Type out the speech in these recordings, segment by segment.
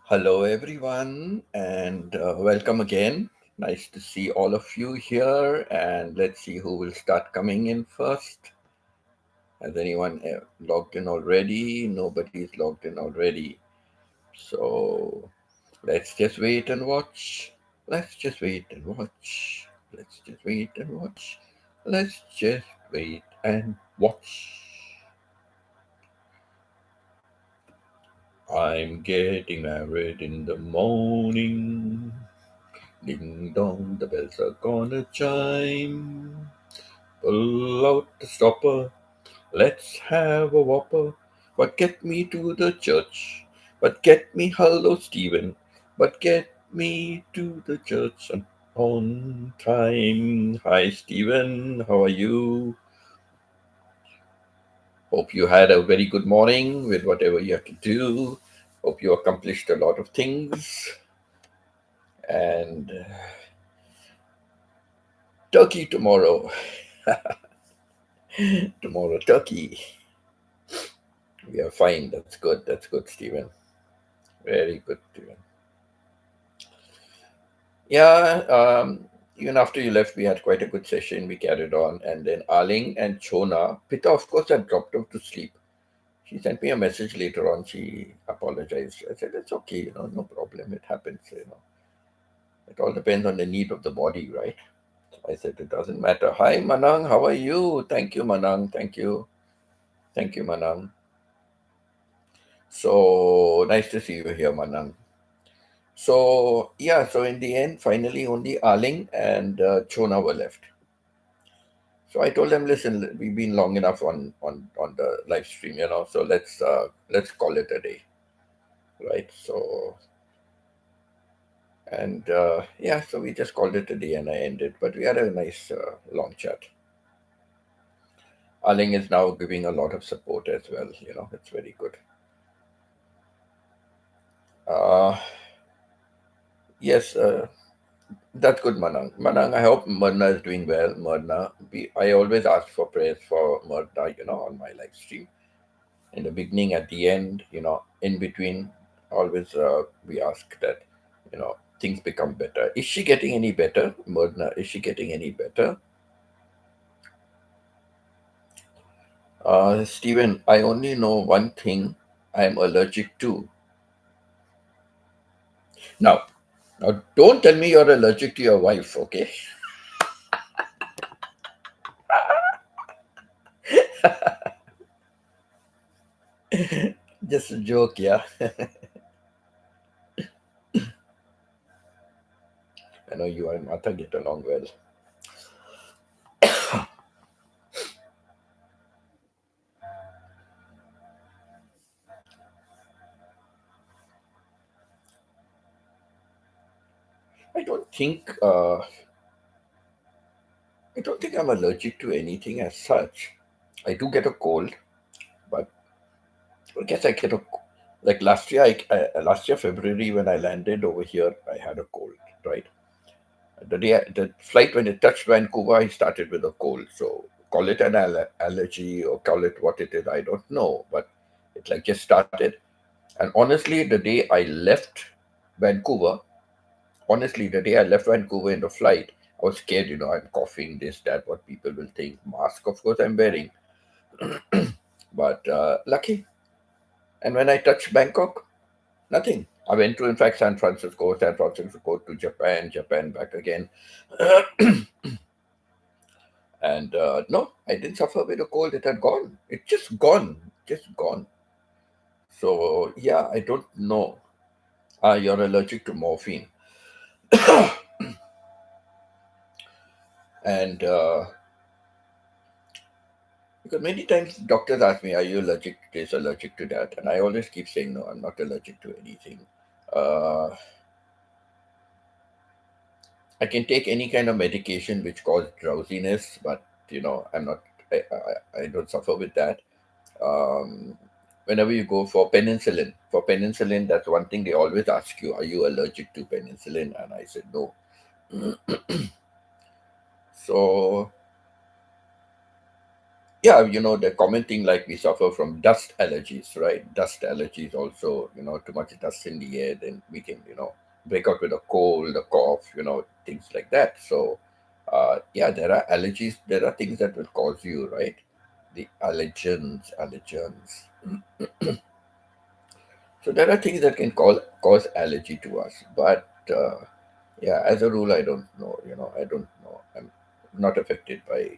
Hello, everyone, and welcome again. Nice to see all of you here. And let's see who will start coming in first. Has anyone logged in already? Nobody's logged in already. So let's just wait and watch. Let's just wait and watch. Let's just wait and watch. Let's just wait and watch. I'm getting married in the morning. Ding dong, the bells are gonna chime. Pull out the stopper, let's have a whopper. But get me to the church, but get me, hello Stephen, but get me to the church on time. Hi Stephen, how are you? Hope you had a very good morning with whatever you have to do. Hope you accomplished a lot of things. And turkey tomorrow. Tomorrow, turkey. We are fine. That's good. That's good, Stephen. Very good, Stephen. Yeah, even after you left, we had quite a good session. We carried on. And then Arling and Chona, Pita, of course, had dropped off to sleep. She sent me a message later on. She apologized. I said, it's okay, no problem. It happens. It all depends on the need of the body, right? So I said, it doesn't matter. Hi, Manang. How are you? Thank you, Manang. Thank you. Thank you, Manang. So nice to see you here, Manang. So yeah, so in the end, finally only Arling and Chona were left. So I told them, listen, we've been long enough on the live stream. So let's call it a day, right? So and yeah, so we just called it a day and I ended. But we had a nice long chat. Arling is now giving a lot of support as well. It's very good. Uh, yes, that's good, Manang. Manang, I hope Myrna is doing well. Myrna, I always ask for prayers for Myrna, on my live stream. In the beginning, at the end, in between, always we ask that, things become better. Is she getting any better, Myrna? Is she getting any better? Stephen, I only know one thing I'm allergic to. Now, now, don't tell me you're allergic to your wife, okay? Just a joke, yeah. I know you and Martha get along well. I don't think I don't think I'm allergic to anything as such. I do get a cold, but I guess I get a like last year February when I landed over here, I had a cold, right? The flight when it touched Vancouver, I started with a cold. So call it an allergy or call it what it is, I don't know, but it like just started. And honestly, the day I left Vancouver, honestly, the day I left Vancouver in the flight, I was scared. I'm coughing, this, that, what people will think. Mask, of course, I'm wearing. But lucky. And when I touched Bangkok, nothing. I went to, in fact, San Francisco to Japan, Japan back again. And no, I didn't suffer with a cold. It had gone. It just gone. So yeah, I don't know. You're allergic to morphine, and because many times doctors ask me, "Are you allergic to this, allergic to that?" And I always keep saying, "No, I'm not allergic to anything." Uh, I can take any kind of medication which causes drowsiness, but I'm not. I don't suffer with that. Um, Whenever you go for penicillin, that's one thing they always ask you: Are you allergic to penicillin? And I said no. So Yeah, the common thing like we suffer from dust allergies, right? Dust allergies also, too much dust in the air, then we can, break out with a cold, a cough, things like that. So, yeah, there are allergies. There are things that will cause you, right? The allergens. So there are things that can cause allergy to us, but yeah, as a rule, I don't know. I don't know. I'm not affected by,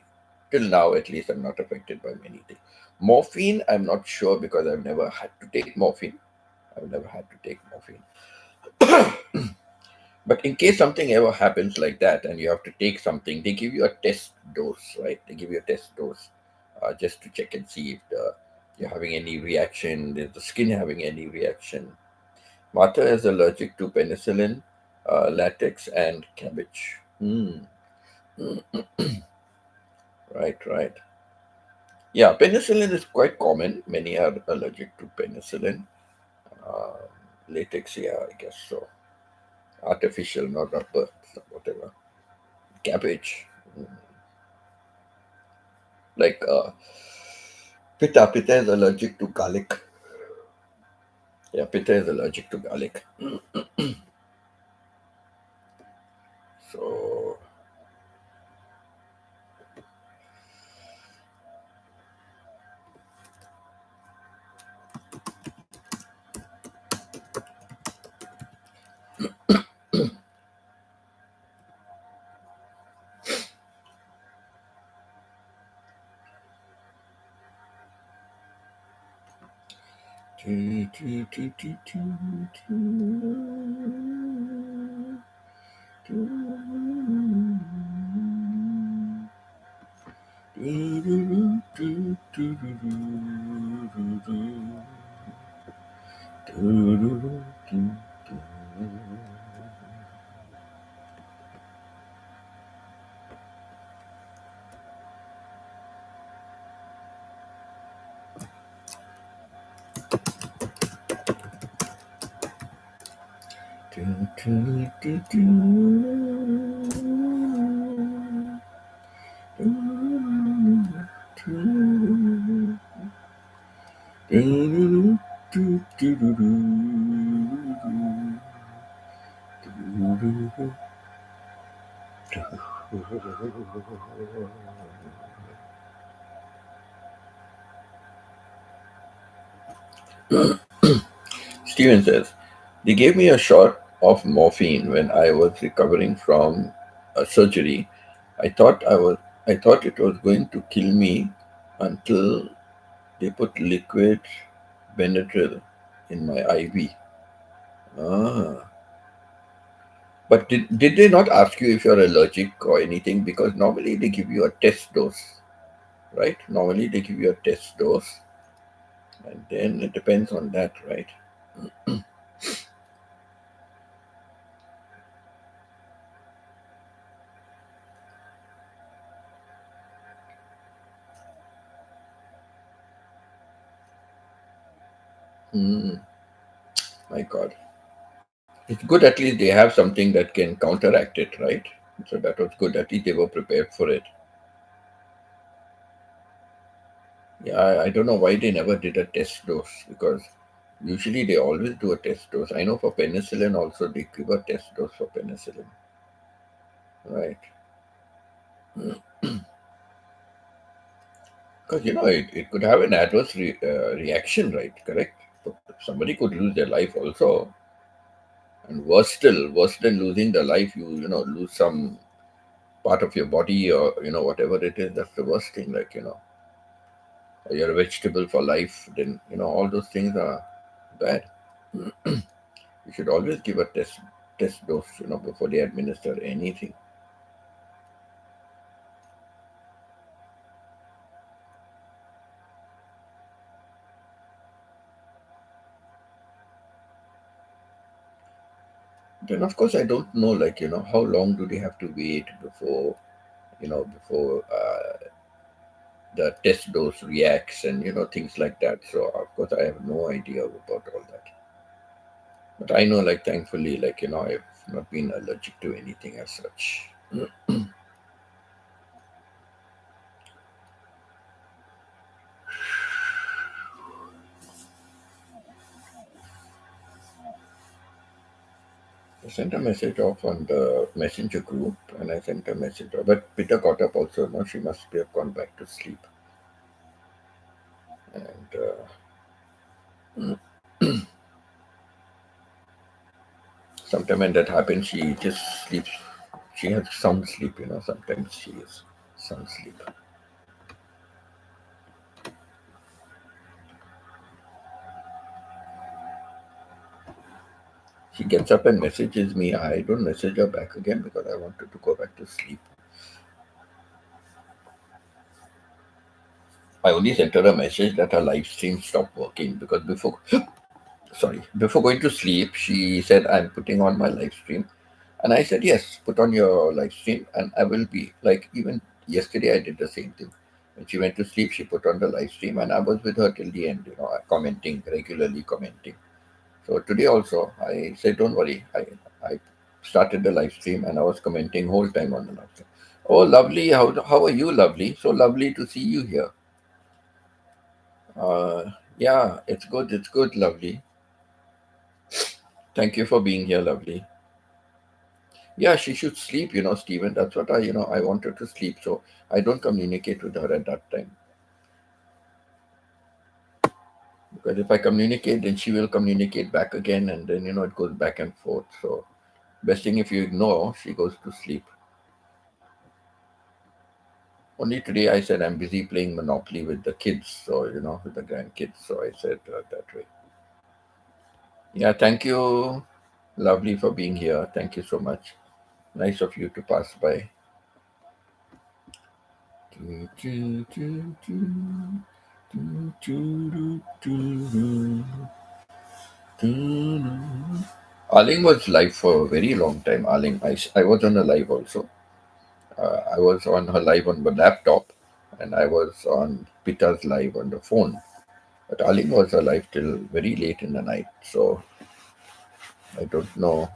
till now at least, I'm not affected by many things. Morphine, I'm not sure because I've never had to take morphine. I've never had to take morphine. But in case something ever happens like that and you have to take something, they give you a test dose, right? They give you a test dose just to check and see if you're having any reaction, is the skin having any reaction. Martha is allergic to penicillin, latex, and cabbage. Right, right. Yeah, penicillin is quite common. Many are allergic to penicillin. Uh, Latex, yeah, I guess so. Artificial, not rubber, so whatever. Cabbage. Like Pitta is allergic to garlic. Yeah, Pitta is allergic to garlic. So, Steven says, they gave me a shot of morphine when I was recovering from a surgery. I thought I thought it was going to kill me until they put liquid Benadryl in my IV. Ah. But did they not ask you if you're allergic or anything? Because normally they give you a test dose, right? Normally they give you a test dose, and then it depends on that, right? Hmm. My God. It's good at least they have something that can counteract it, right? So that was good. At least they were prepared for it. Yeah, I don't know why they never did a test dose because usually they always do a test dose. I know for penicillin also they give a test dose for penicillin, right? Because it could have an adverse reaction, right? Correct. So somebody could lose their life also, and worse still, worse than losing the life, you lose some part of your body or whatever it is. That's the worst thing. Like you're a vegetable for life. Then all those things are bad. You should always give a test dose, before they administer anything. Then of course I don't know, like how long do they have to wait before the test dose reacts and things like that. So of course I have no idea about all that. But I know, like, thankfully, like I've not been allergic to anything as such. I sent a message off on the messenger group, and I sent a message off. But Peter got up also. No, she must have gone back to sleep. And sometimes when that happens, she just sleeps. She has sound sleep. Sometimes she is sound sleep. She gets up and messages me. I don't message her back again because I wanted to go back to sleep. I only sent her a message that her live stream stopped working because before going to sleep, she said, I'm putting on my live stream. And I said, yes, put on your live stream and I will be. Like even yesterday, I did the same thing. When she went to sleep, she put on the live stream and I was with her till the end, commenting, regularly commenting. So today also, I said, don't worry. I started the live stream and I was commenting whole time on the live stream. Oh, lovely. How are you, lovely? So lovely to see you here. Yeah, it's good. It's good, lovely. Thank you for being here, lovely. Yeah, she should sleep, Stephen. That's what I wanted to sleep. So I don't communicate with her at that time. Because if I communicate, then she will communicate back again. And then, it goes back and forth. So best thing if you ignore, she goes to sleep. Only today I said I'm busy playing Monopoly with the kids. So, with the grandkids. So I said that way. Yeah, thank you. Lovely for being here. Thank you so much. Nice of you to pass by. Arling was live for a very long time. Arling, I was on a live also. I was on her live on the laptop, and I was on Pita's live on the phone. But Arling was alive till very late in the night, so I don't know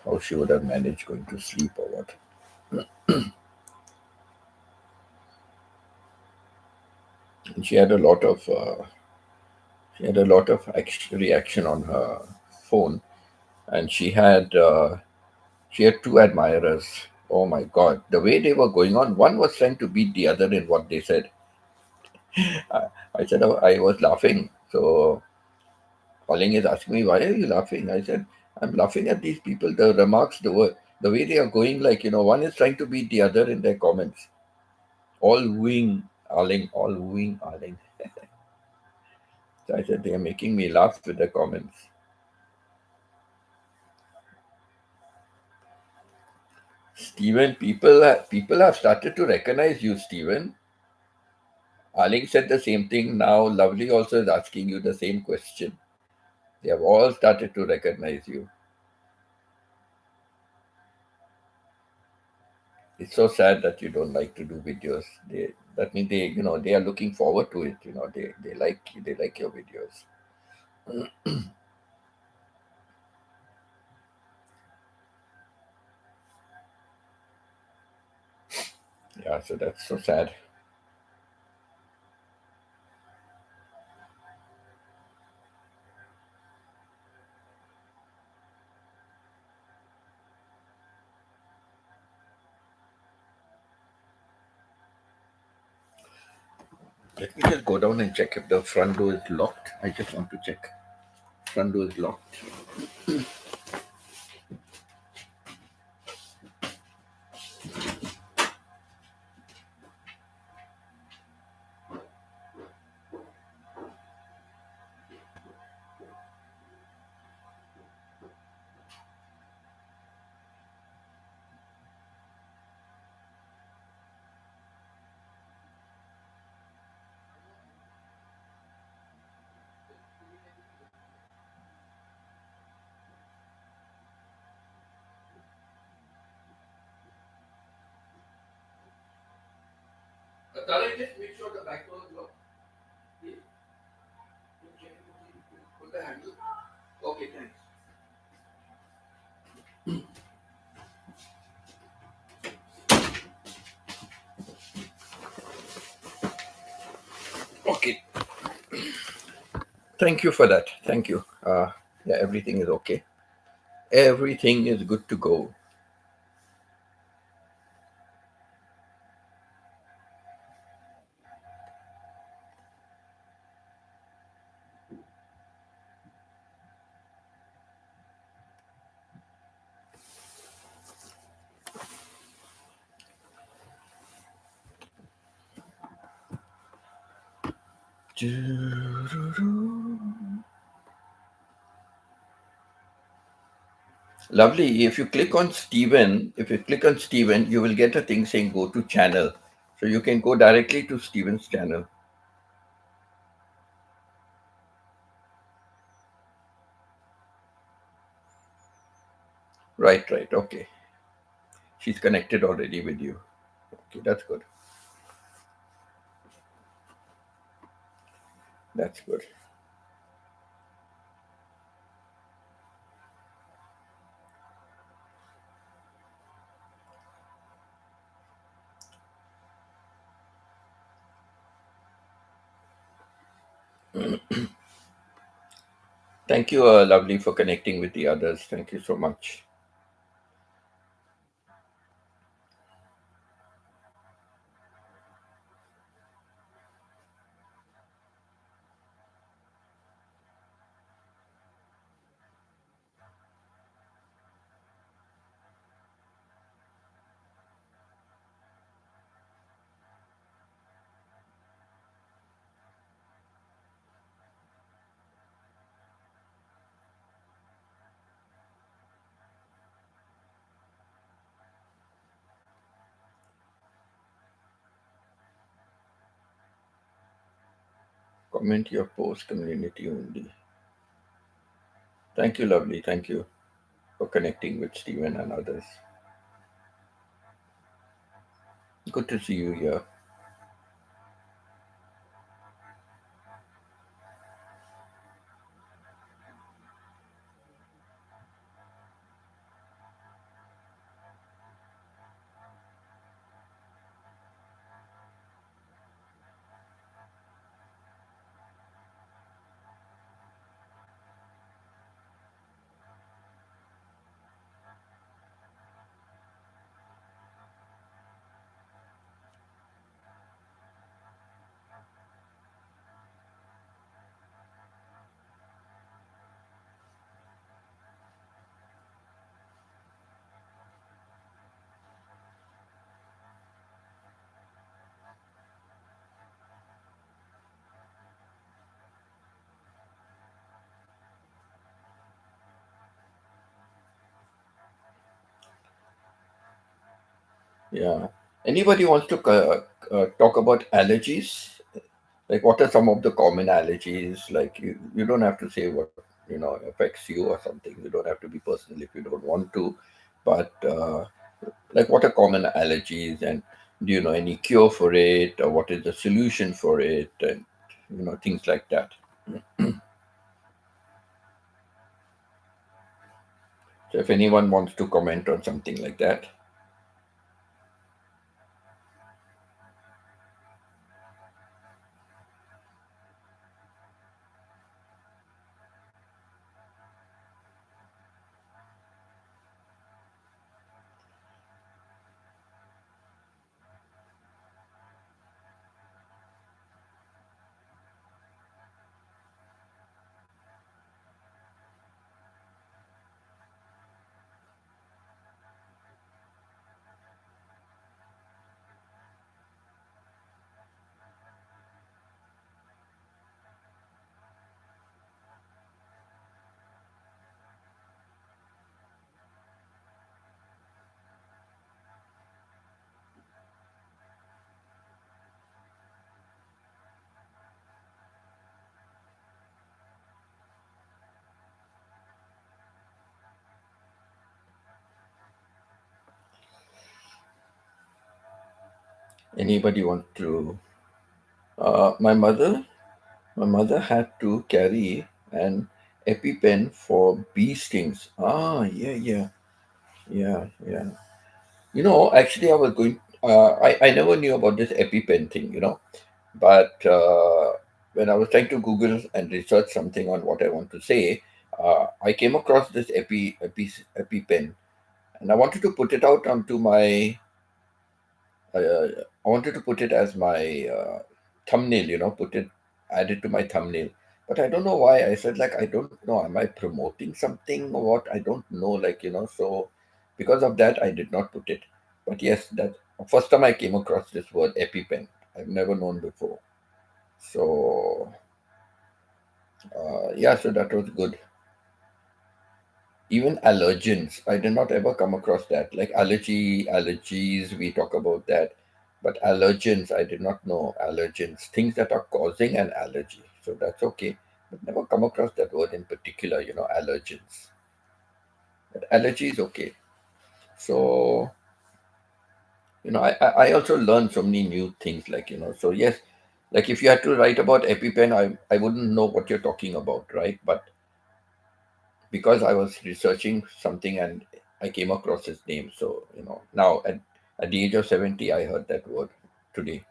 how she would have managed going to sleep or what. And she had a lot of reaction on her phone, and she had two admirers. Oh my God. The way they were going on, one was trying to beat the other in what they said. I, I said, oh, I was laughing. So Colin is asking me, why are you laughing? I said, I'm laughing at these people, the remarks, the way they are going, like, one is trying to beat the other in their comments. All wooing Arling, all wooing Arling. So I said, they are making me laugh with the comments. Stephen, people have started to recognize you, Stephen. Arling said the same thing. Now, Lovely also is asking you the same question. They have all started to recognize you. It's so sad that you don't like to do videos. That means they are looking forward to it. They like your videos. Yeah, so that's so sad. Let me just go down and check if the front door is locked. I just want to check. Front door is locked. Darling, just make sure the back door is locked. Please. Put the handle. Okay, thanks. Okay. Thank you for that. Thank you. Yeah, everything is okay. Everything is good to go. Lovely. If you click on Steven, you will get a thing saying go to channel. So you can go directly to Steven's channel. Right, right. Okay. She's connected already with you. Okay, that's good. That's good. Thank you, Lovely, for connecting with the others. Thank you so much. Comment your post community only. Thank you, Lovely. Thank you for connecting with Steven and others. Good to see you here. Yeah. Anybody wants to talk about allergies? Like, what are some of the common allergies? Like, you don't have to say what, affects you or something. You don't have to be personal if you don't want to. But, like, what are common allergies? And do you know any cure for it? Or what is the solution for it? And, things like that. So, if anyone wants to comment on something like that. Anybody want to? Uh, my mother My mother had to carry an EpiPen for bee stings. Ah, yeah, yeah, yeah, yeah. Actually, I never knew about this EpiPen thing, but when I was trying to Google and research something on what I want to say, I came across this EpiPen, and I wanted to put it out onto my. I wanted to put it as my thumbnail. Put it, add it to my thumbnail. But I don't know why. I said like I don't know. Am I promoting something or what? I don't know. So because of that, I did not put it. But yes, that first time I came across this word EpiPen. I've never known before. So yeah, so that was good. Even allergens, I did not ever come across that. Like allergies, we talk about that. But allergens, I did not know allergens, things that are causing an allergy. So that's okay. But never come across that word in particular, allergens. But allergy is okay. So, I also learned so many new things, so yes, like if you had to write about EpiPen, I wouldn't know what you're talking about, right? But because I was researching something and I came across his name. So, now at the age of 70, I heard that word today.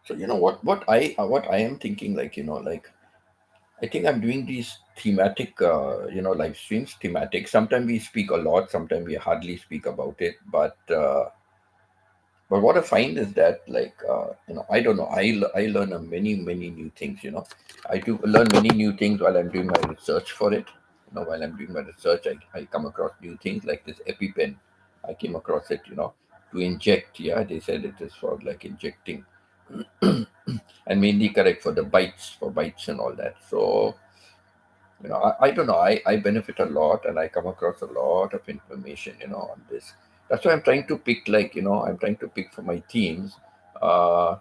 So, what I am thinking, like I think I'm doing these thematic, live streams, thematic. Sometimes we speak a lot, sometimes we hardly speak about it. But what I find is that, I don't know. I learn many many new things. I do learn many new things while I'm doing my research for it. While I'm doing my research, I come across new things like this EpiPen. I came across it. To inject. Yeah, they said it is for like injecting, and mainly correct for bites and all that. So I don't know. I benefit a lot and I come across a lot of information, on this. That's why I'm trying to pick, I'm trying to pick for my teams, uh,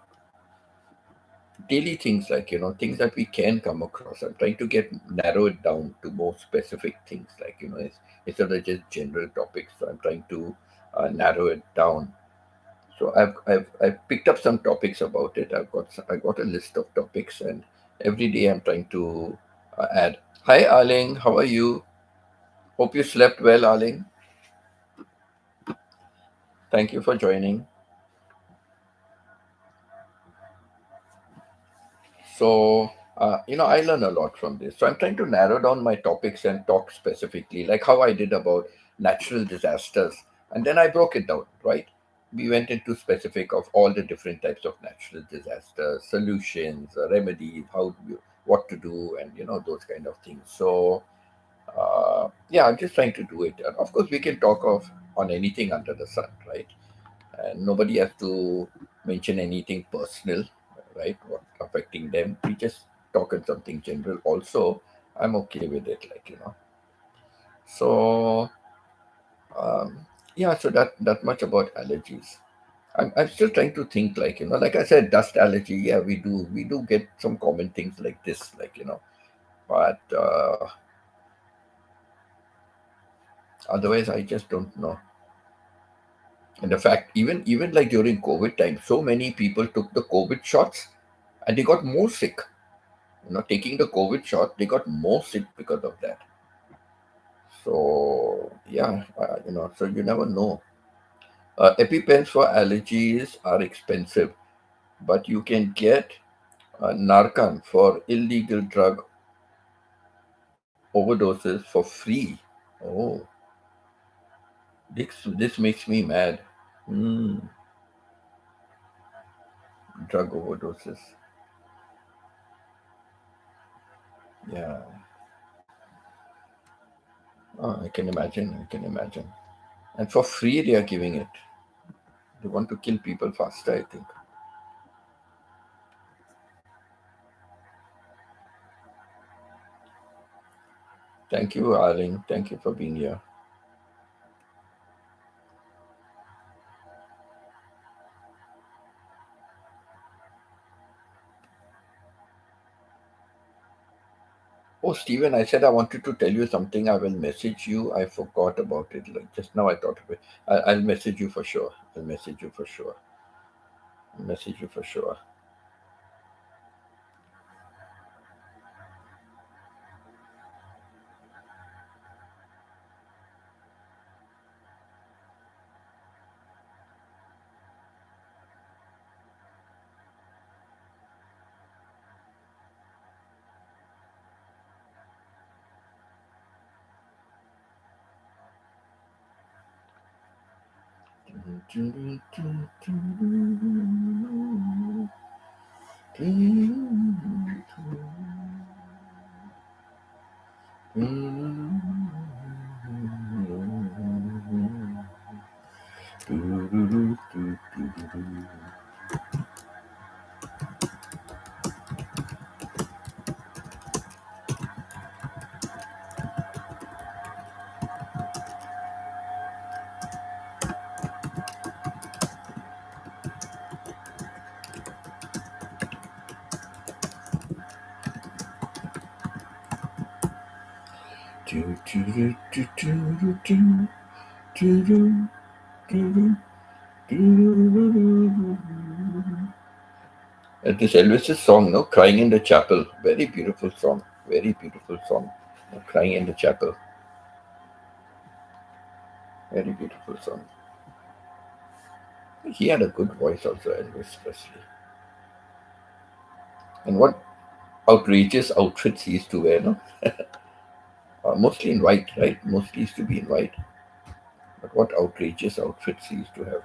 daily things things that we can come across. I'm trying to narrow it down to more specific things, instead of just general topics. So I'm trying to narrow it down. So I've picked up some topics about it. I got a list of topics, and every day I'm trying to add. Hi, Arling. How are you? Hope you slept well, Arling. Thank you for joining. So, I learn a lot from this. So, I'm trying to narrow down my topics and talk specifically, like how I did about natural disasters. And then I broke it down, right? We went into specific of all the different types of natural disasters, solutions, remedies, what to do, and those kind of things. So, yeah, I'm just trying to do it. And of course, we can talk of on anything under the sun, right? And nobody has to mention anything personal, right? What affecting them. We just talk on something general. Also, I'm okay with it, So, yeah, so that much about allergies. I'm still trying to think, like I said, dust allergy. Yeah, we do get some common things like this, but otherwise, I just don't know. And the fact, even like during COVID time, so many people took the COVID shots and they got more sick. Taking the COVID shot, they got more sick because of that. So yeah, so you never know. EpiPens for allergies are expensive, but you can get Narcan for illegal drug overdoses for free. Oh, this makes me mad. Hmm, drug overdoses. Yeah, oh, I can imagine. I can imagine. And for free, they are giving it. They want to kill people faster, I think. Thank you, Arling. Thank you for being here. Oh, Stephen, I said I wanted to tell you something. I will message you. I forgot about it. Like just now, I thought of it. I'll message you for sure. I'll message you for sure. I'll message you for sure. This Elvis's song, no, "Crying in the Chapel." Very beautiful song. Very beautiful song. "Crying in the Chapel." Very beautiful song. He had a good voice also, Elvis Presley. And what outrageous outfits he used to wear, no? Mostly in white, right? Mostly used to be in white. But what outrageous outfits he used to have.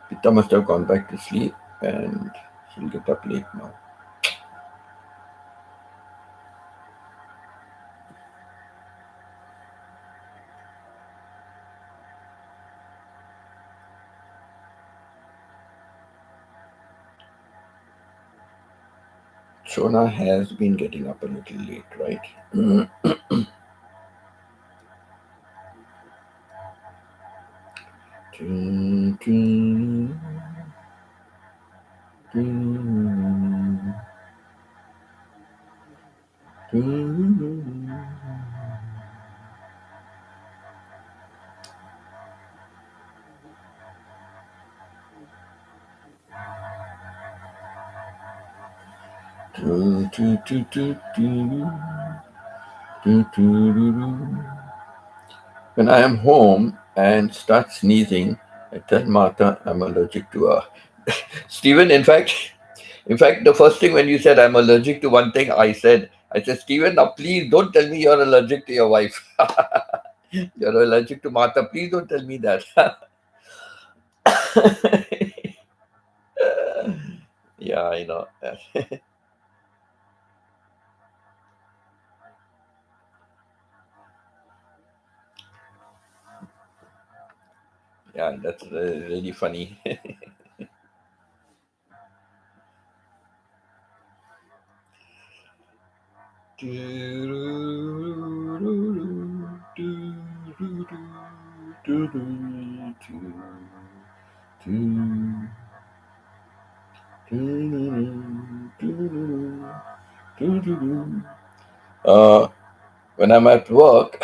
Pita must have gone back to sleep and she'll get up late now. Shona has been getting up a little late, right? When I am home and start sneezing, I tell Martha I'm allergic to her. Stephen, in fact, the first thing when you said I'm allergic to one thing, I said, Stephen, now please don't tell me you're allergic to your wife. You're allergic to Martha. Please don't tell me that. Yeah, I know. Yeah, that's really funny. Uh, when I'm at work,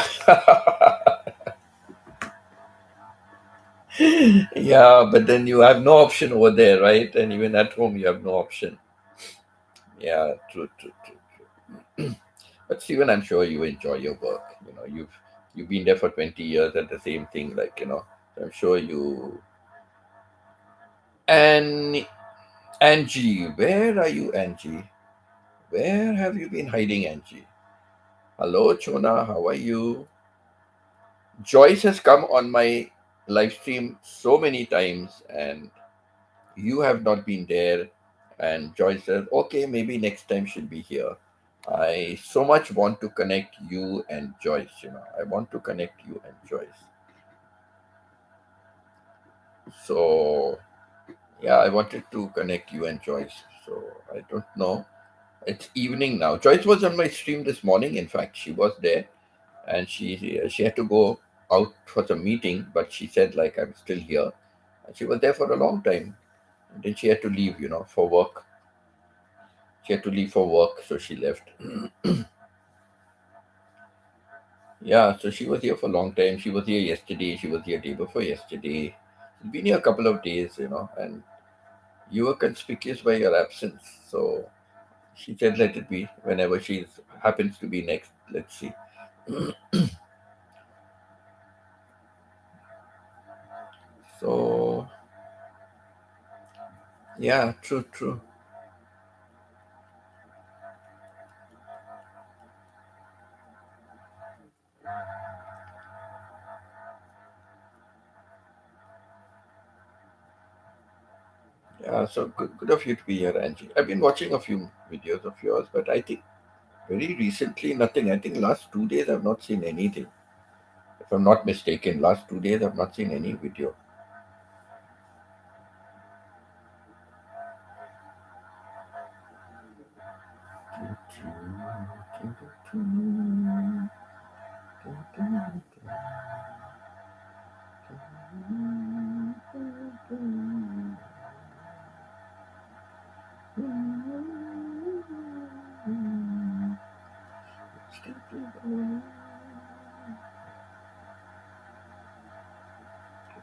yeah, but then you have no option over there, right? And even at home, you have no option. Yeah, true, true, true, true. But Steven, I'm sure you enjoy your work. You've been there for 20 years at the same thing, I'm sure you. And Angie, where are you, Angie? Where have you been hiding, Angie? Hello, Chona, how are you? Joyce has come on my live stream so many times, and you have not been there. And Joyce says, okay, maybe next time she'll be here. I so much want to connect you and Joyce. I want to connect you and Joyce. So, yeah, I wanted to connect you and Joyce. So, I don't know. It's evening now. Joyce was on my stream this morning. In fact, she was there, and she had to go out for some meeting, but she said, like, I'm still here. And she was there for a long time. And then she had to leave, for work. She had to leave for work, so she left. Yeah, so she was here for a long time. She was here yesterday. She was here day before yesterday. She's been here a couple of days, and you were conspicuous by your absence. So she said, let it be. Whenever she happens to be next, let's see. So yeah, true, true. Yeah, so good of you to be here, Angie. I've been watching a few videos of yours, but I think very recently nothing. I think last 2 days I've not seen anything. If I'm not mistaken, last 2 days I've not seen any video.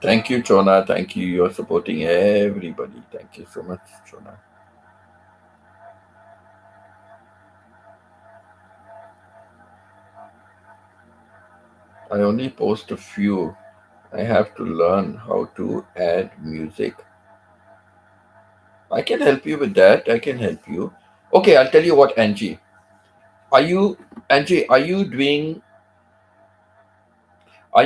Thank you, Chona. Thank you. You're supporting everybody. Thank you so much, Chona. I only post a few. I have to learn how to add music. I can help you with that. I can help you. Okay, I'll tell you what, Angie. Are you, Angie? Are you doing? Are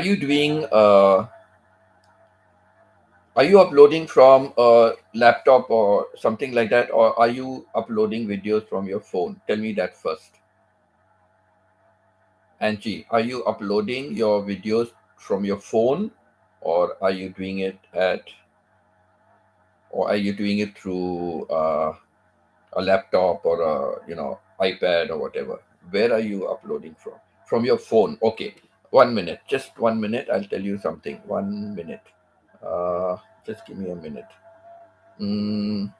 you uploading from a laptop or something like that, or are you uploading videos from your phone? Tell me that first. Angie, are you uploading your videos from your phone, or are you doing it through a laptop or a iPad or whatever? Where are you uploading from? From your phone. Okay. 1 minute. Just 1 minute. I'll tell you something. 1 minute. Just give me a minute. Mm,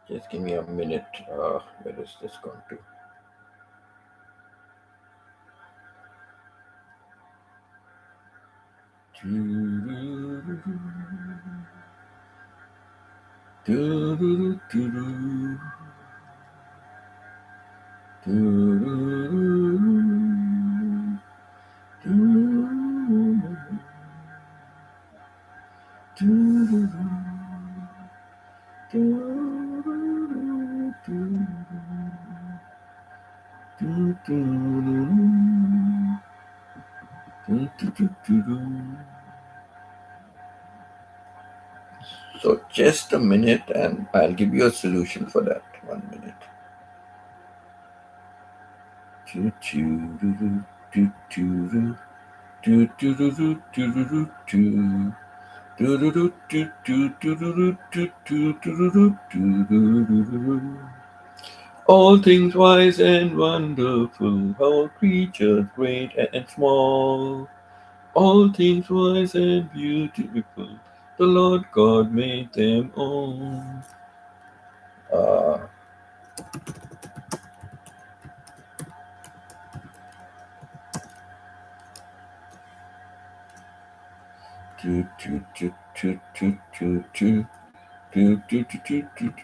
just give me a minute. Where is this going to? So just a minute, and I'll give you a solution for that. 1 minute. Do do do do do do do do. Do do do do do do do do do do do do do do. All things wise and wonderful, all creatures great and small. All things wise and beautiful, the Lord God made them all. Uh, do, do, do, do, do, do, do, do, do, do, do.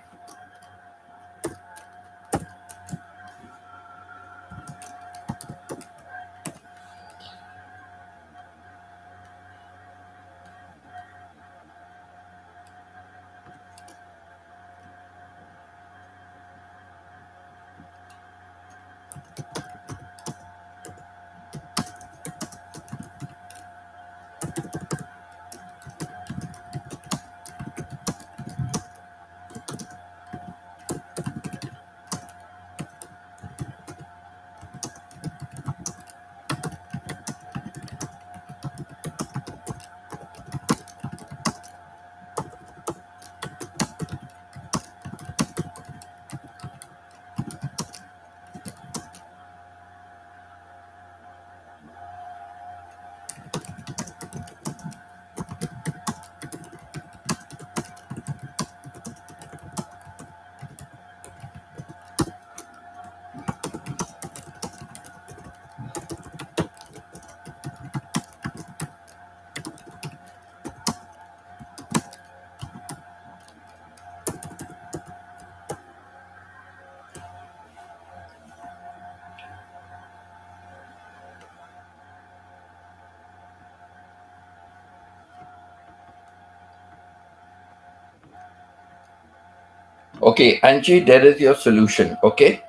Okay, Angie, there is your solution. Okay,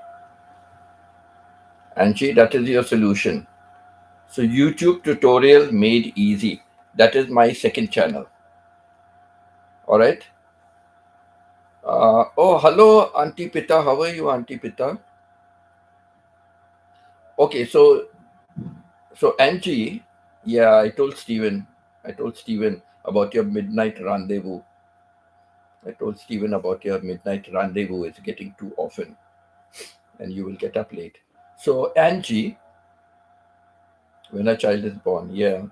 Angie, that is your solution. So, YouTube tutorial made easy. That is my second channel. All right. Oh, hello, Auntie Pita. How are you, Auntie Pita? Okay, so Angie, yeah, I told Steven about your midnight rendezvous. I told Steven about your midnight rendezvous. It's getting too often, and you will get up late. So Angie, when a child is born, yeah,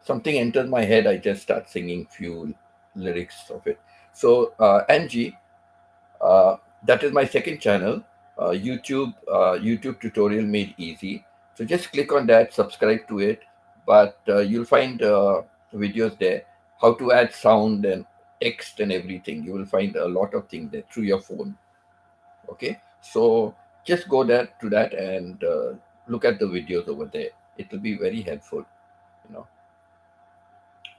something enters my head. I just start singing few lyrics of it. So Angie, Uh, that is my second channel, YouTube tutorial made easy. So just click on that, subscribe to it. But you'll find videos there, how to add sound and text and everything. You will find a lot of things there through your phone. Okay, so just go there to that and look at the videos over there. It will be very helpful, you know.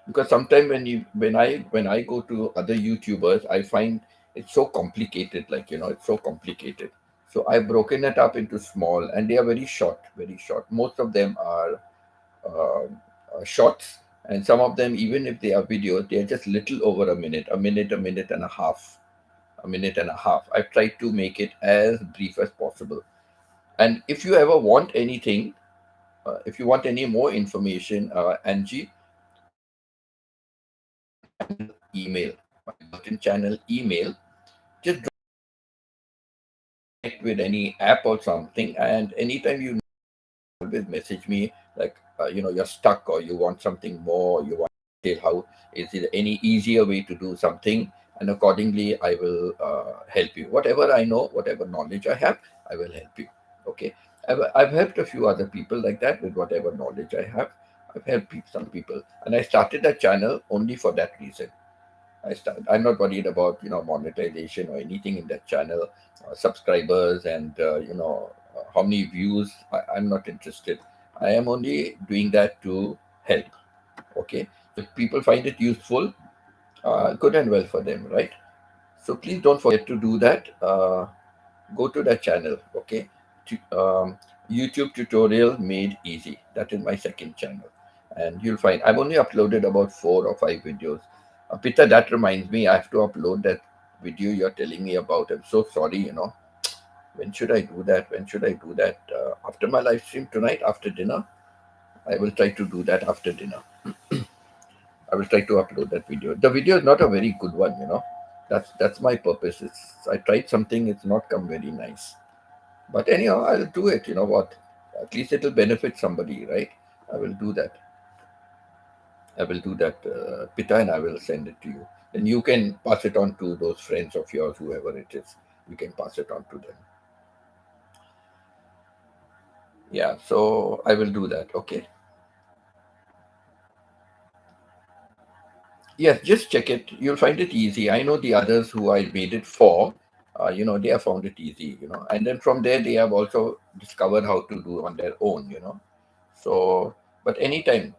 Because sometimes when I go to other YouTubers, I find it's so complicated, like, it's so complicated. So I've broken it up into small, and they are very short, very short. Most of them are shorts, and some of them, even if they are videos, they are just little over a minute and a half, a minute and a half. I've tried to make it as brief as possible. And if you ever want anything, if you want any more information, Angie, email, my Bulletin channel email. Just connect with any app or something, and anytime you always message me, like, you're stuck or you want something more, you want to tell how is it any easier way to do something, and accordingly I will help you. Whatever I know, whatever knowledge I have, I will help you. Okay, I've helped a few other people like that with whatever knowledge I have. I've helped some people, and I started that channel only for that reason. I'm not worried about monetization or anything in that channel, subscribers, and how many views. I'm not interested. I am only doing that to help. Okay, if people find it useful, good and well for them, right? So please don't forget to do that. Go to that channel. Okay, YouTube tutorial made easy. That is my second channel, and you'll find I've only uploaded about 4 or 5 videos. Peter, that reminds me, I have to upload that video you're telling me about. I'm so sorry. When should I do that? When should I do that? After my live stream tonight, after dinner. I will try to do that after dinner. I will try to upload that video. The video is not a very good one, you know. That's my purpose. I tried something, it's not come very nice. But anyhow, I'll do it. You know what? At least it'll benefit somebody, right? I will do that. I will do that, Pita, and I will send it to you. Then you can pass it on to those friends of yours, whoever it is. You can pass it on to them. Yeah, so I will do that. Okay. Yes, just check it. You'll find it easy. I know the others who I made it for, they have found it easy, and then from there they have also discovered how to do on their own. So, but anytime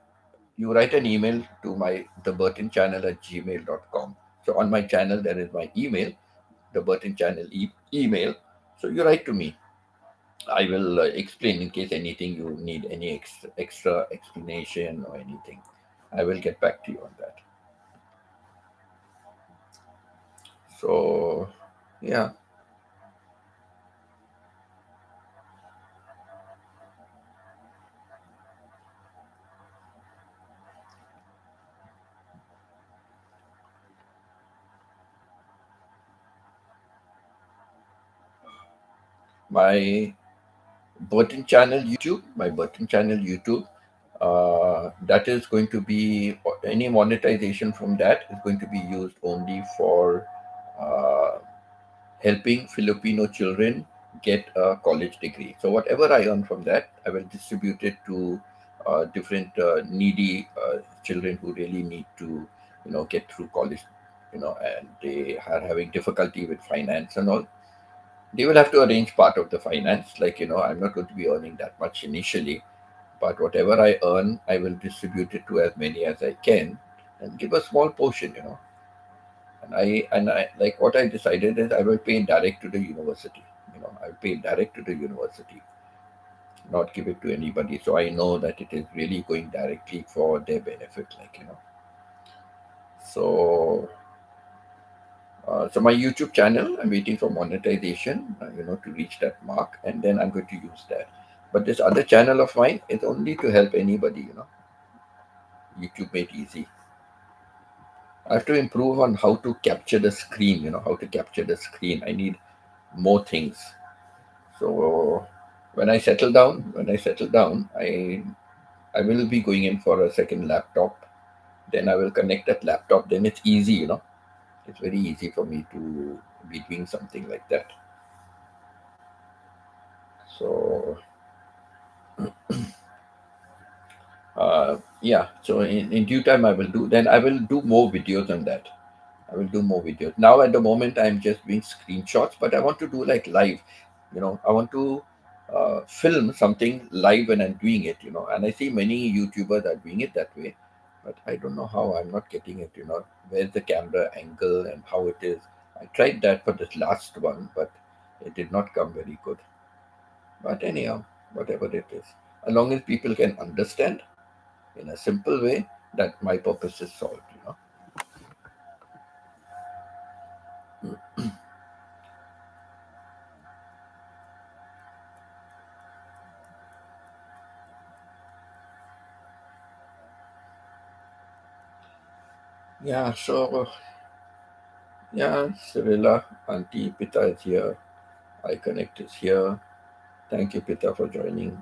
you write an email to my theburtonchannel@gmail.com. So on my channel there is my email, the Burton Channel email. So you write to me. I will explain in case anything you need any extra explanation or anything. I will get back to you on that. So, yeah, my Burton Channel YouTube, that is going to be any monetization from that is going to be used only for uh, helping Filipino children get a college degree. So whatever I earn from that, I will distribute it to different needy children who really need to, get through college, and they are having difficulty with finance and all. They will have to arrange part of the finance. Like, I'm not going to be earning that much initially, but whatever I earn, I will distribute it to as many as I can and give a small portion. And I like what I decided is I will pay direct to the university. I'll pay direct to the university, not give it to anybody. So I know that it is really going directly for their benefit. So so my YouTube channel, I'm waiting for monetization, to reach that mark, and then I'm going to use that. But this other channel of mine is only to help anybody. YouTube made easy. I have to improve on how to capture the screen. How to capture the screen. I need more things. So when I settle down, I will be going in for a second laptop. Then I will connect that laptop. Then it's easy. It's very easy for me to be doing something like that. So yeah. So in due time I will do more videos on that. I will do more videos. Now at the moment I'm just doing screenshots, but I want to do like live. I want to film something live when I'm doing it. And I see many YouTubers are doing it that way, but I don't know how. I'm not getting it. Where's the camera angle and how it is. I tried that for this last one, but it did not come very good. But anyhow, whatever it is, as long as people can understand in a simple way, that my purpose is solved. Yeah, so yeah, Cyrilla, Auntie Pita is here. iConnect is here. Thank you, Pita, for joining.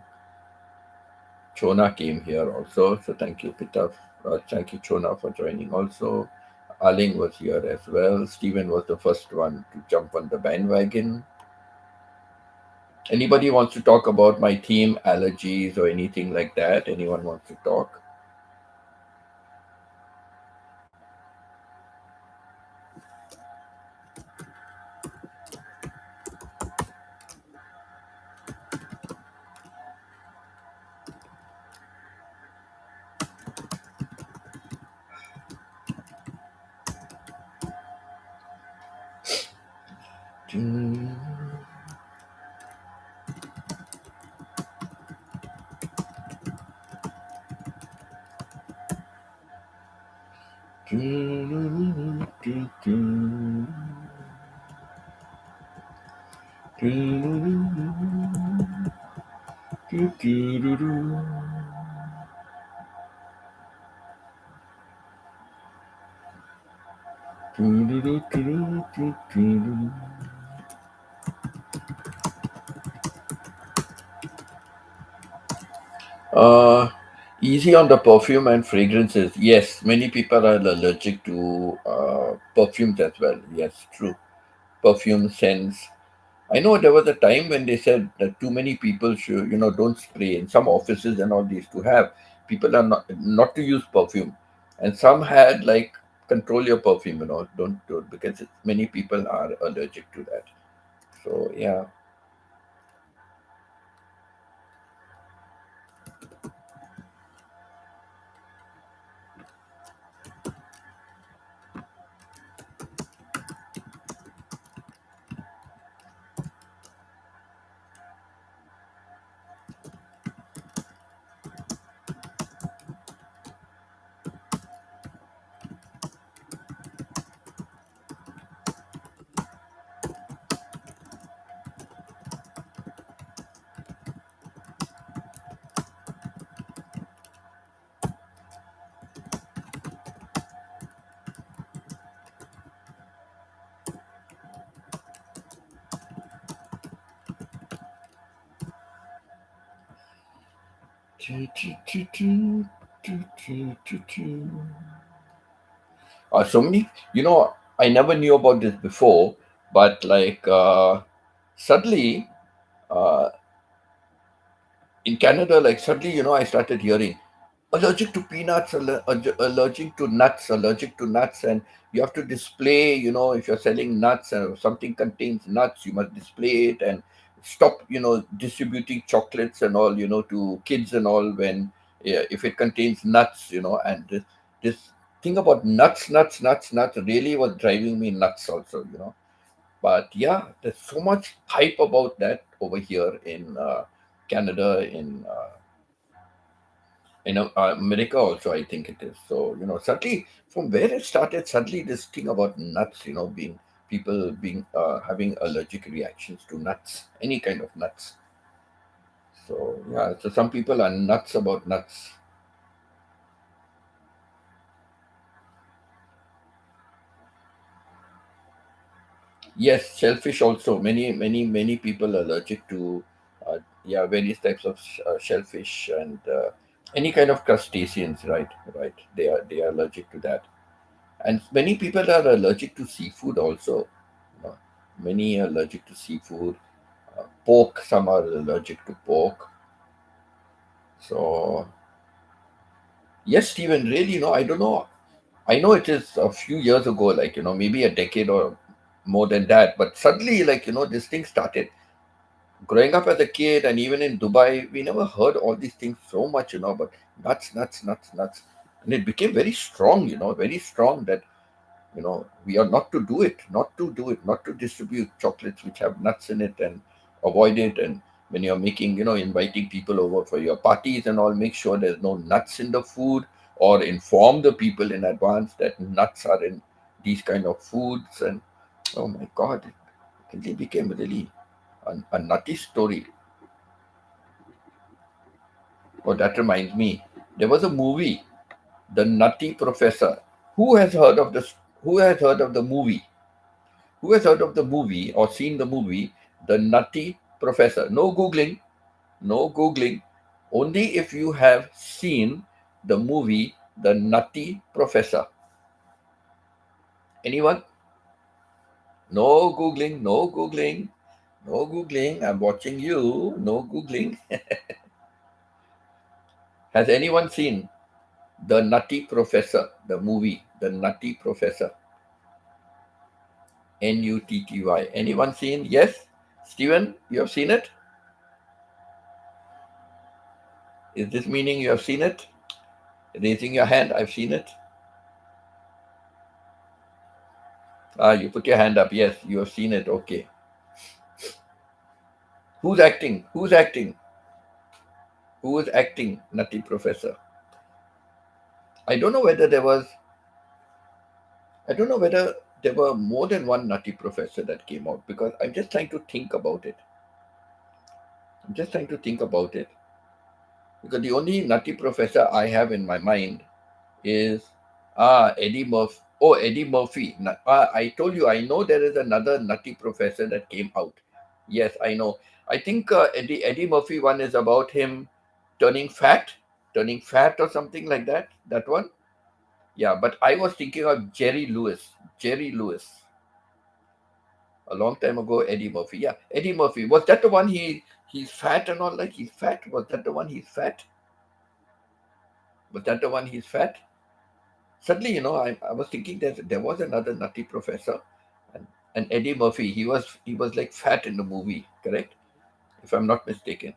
Chona came here also, so thank you, Pita. Thank you, Chona, for joining also. Aling was here as well. Stephen was the first one to jump on the bandwagon. Anybody wants to talk about my theme, allergies, or anything like that? Anyone wants to talk? Uh, Easy on the perfume and fragrances. Yes, many people are allergic to perfumes as well. Yes, true. Perfume scents. I know there was a time when they said that too many people should, don't spray. In some offices and all these to have, people are not to use perfume, and some had like control your perfume, don't do it because many people are allergic to that. So yeah. So many, I never knew about this before, but like suddenly uh, in Canada, like suddenly, I started hearing allergic to peanuts, allergic to nuts, and you have to display, if you're selling nuts and something contains nuts, you must display it and stop, distributing chocolates and all, to kids and all when, yeah, if it contains nuts, and this thing about nuts really was driving me nuts also, But yeah, there's so much hype about that over here in Canada, in America also, I think it is. So, suddenly from where it started, suddenly this thing about nuts, being people being having allergic reactions to nuts, any kind of nuts. So yeah, so some people are nuts about nuts. Yes, shellfish also. Many people are allergic to yeah, various types of shellfish and any kind of crustaceans. Right, right. They are allergic to that. And many people are allergic to seafood also. You know, Many are allergic to seafood. Pork, some are allergic to pork. So, yes, Stephen, really, I don't know. I know it is a few years ago, like, maybe a decade or more than that. But suddenly, like, this thing started. Growing up as a kid and even in Dubai, we never heard all these things so much, but nuts. And it became very strong, very strong that we are not to do it, not to distribute chocolates which have nuts in it and avoid it. And when you're making, inviting people over for your parties and all, make sure there's no nuts in the food or inform the people in advance that nuts are in these kind of foods. And oh my God, it really became really a nutty story. Oh, that reminds me, there was a movie, The Nutty Professor. Who has heard of this? Who has heard of the movie? Who has heard of the movie or seen the movie, The Nutty Professor? No Googling, no Googling. Only if you have seen the movie, The Nutty Professor. Anyone? No Googling, no Googling, no Googling. I'm watching you. No Googling. Has anyone seen The Nutty Professor, the movie, The Nutty Professor? Nutty. Anyone seen? Yes? Steven, you have seen it? Is this meaning you have seen it? Raising your hand, I've seen it. Ah, you put your hand up. Yes, you have seen it. Okay. Who's acting? Who's acting? Who is acting Nutty Professor? I don't know whether there was, I don't know whether there were more than one Nutty Professor that came out because I'm just trying to think about it. I'm just trying to think about it. Because the only Nutty Professor I have in my mind is Eddie Murphy. Oh, Eddie Murphy. I told you, I know there is another nutty professor that came out. Yes, I know. I think Eddie Murphy one is about him turning fat, turning fat or something like that. That one. Yeah, but I was thinking of Jerry Lewis. Jerry Lewis. A long time ago, Eddie Murphy. Yeah, Eddie Murphy. Was that the one he's fat and all that? He's fat? Was that the one he's fat? Was that the one he's fat? Suddenly, I was thinking that there was another nutty professor, and, and Eddie Murphy. He was like fat in the movie, correct? If I'm not mistaken.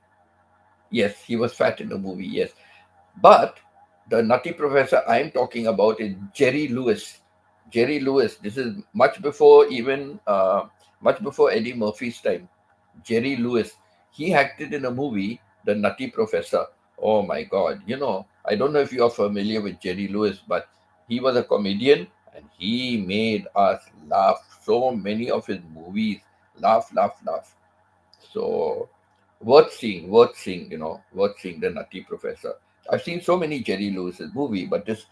Yes, he was fat in the movie. Yes, but the nutty professor I'm talking about is Jerry Lewis. Jerry Lewis. This is much before Eddie Murphy's time. Jerry Lewis. He acted in a movie, The Nutty Professor. Oh my God. I don't know if you are familiar with Jerry Lewis, but he was a comedian and he made us laugh. So many of his movies. Laugh, laugh, laugh. So worth seeing The Nutty Professor. I've seen so many Jerry Lewis's movie, but this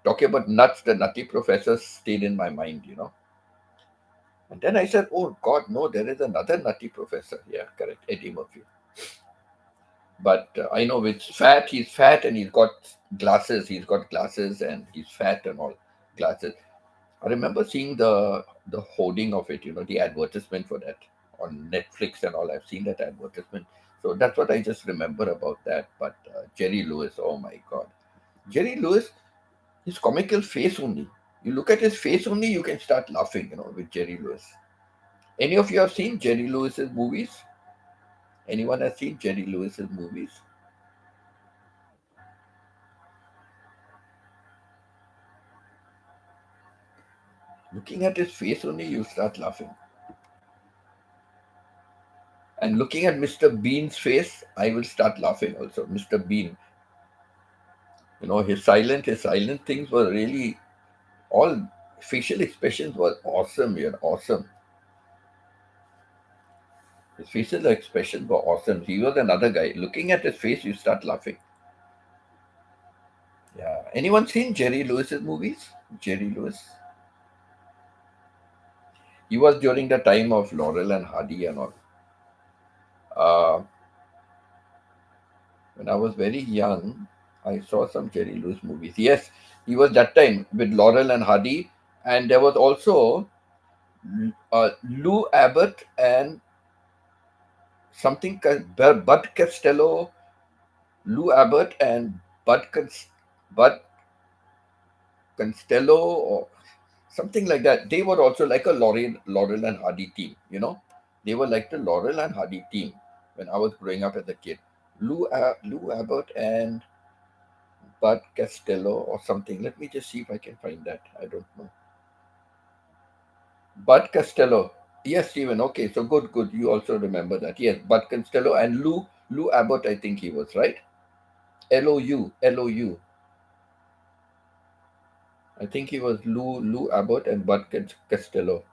talking about nuts, The Nutty Professor stayed in my mind. And then I said, oh God, no, there is another nutty professor. Yeah, correct, Eddie Murphy. But I know he's fat and he's got glasses. He's got glasses and he's fat and all glasses. I remember seeing the hoarding of it, the advertisement for that on Netflix and all. I've seen that advertisement. So that's what I just remember about that. But Jerry Lewis, oh my God. Jerry Lewis, his comical face only. You look at his face only, you can start laughing, with Jerry Lewis. Any of you have seen Jerry Lewis's movies? Anyone has seen Jerry Lewis's movies? Looking at his face only, you start laughing. And looking at Mr. Bean's face, I will start laughing also. Mr. Bean, his silent things were really all facial expressions were awesome. Awesome. His facial expressions were awesome. He was another guy. Looking at his face, you start laughing. Yeah. Anyone seen Jerry Lewis's movies? Jerry Lewis. He was during the time of Laurel and Hardy and all. Uh, when I was very young, I saw some Jerry Lewis movies. Yes, he was that time with Laurel and Hardy, and there was also Lou Abbott and Bud Costello, Lou Abbott and Bud Costello or something like that. They were also like a Laurel and Hardy team. They were like the Laurel and Hardy team when I was growing up as a kid. Lou Abbott and Bud Costello or something. Let me just see if I can find that. I don't know. Bud Costello. Yes, Stephen. Okay, so good, good. You also remember that. Yes, Bud Costello and Lou Abbott. I think he was right. Lou. I think he was Lou Abbott and Bud Costello.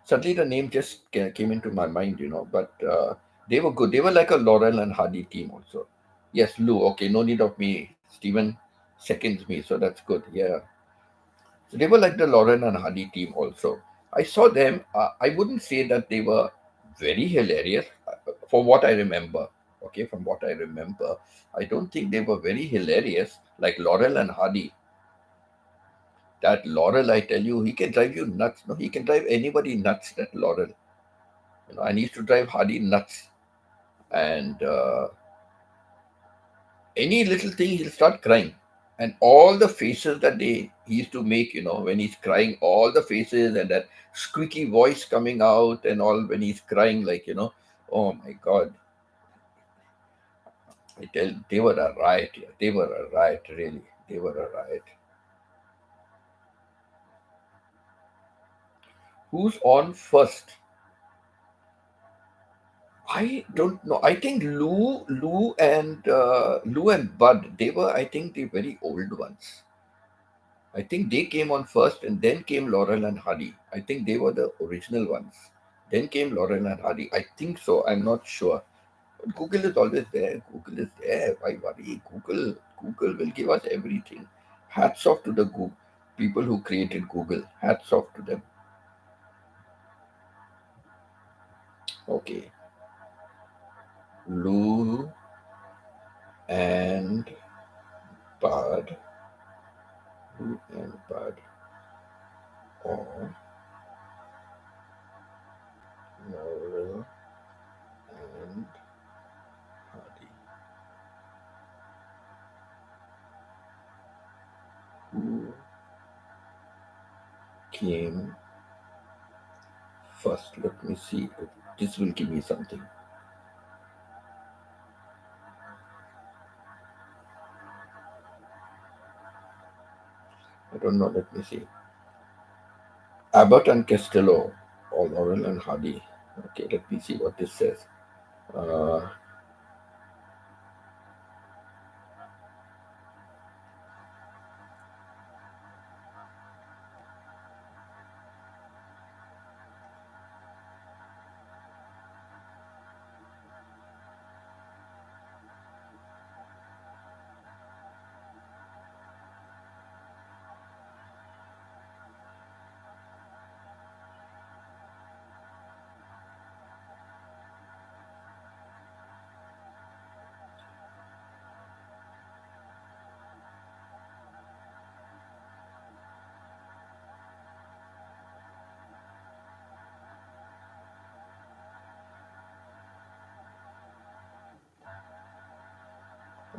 Suddenly the name just came into my mind. But they were good. They were like a Laurel and Hardy team also. Yes, Lou. Okay, no need of me. Stephen seconds me, so that's good. Yeah. So they were like the Laurel and Hardy team also. I saw them. I wouldn't say that they were very hilarious from what I remember. Okay, from what I remember, I don't think they were very hilarious like Laurel and Hardy. That Laurel, I tell you, he can drive you nuts. No, he can drive anybody nuts. That Laurel, and he used to drive Hardy nuts. And any little thing, he'll start crying. And all the faces that he used to make, when he's crying, all the faces and that squeaky voice coming out and all when he's crying, oh my God. I tell they were a riot. Yeah. They were a riot, really. They were a riot. Who's on first? I don't know. I think Lou and Bud. They were, I think, the very old ones. I think they came on first, and then came Laurel and Hardy. I think they were the original ones. Then came Laurel and Hardy. I think so. I'm not sure. But Google is always there. Google is there. Why worry? Google will give us everything. Hats off to the people who created Google. Hats off to them. Okay. Lou and Bud. Lou and Bud. Or Laurel and Hardy. Who came first? Let me see. This will give me something. I don't know. Let me see. Abbott and Costello, or Laurel and Hardy. Okay, let me see what this says. Uh,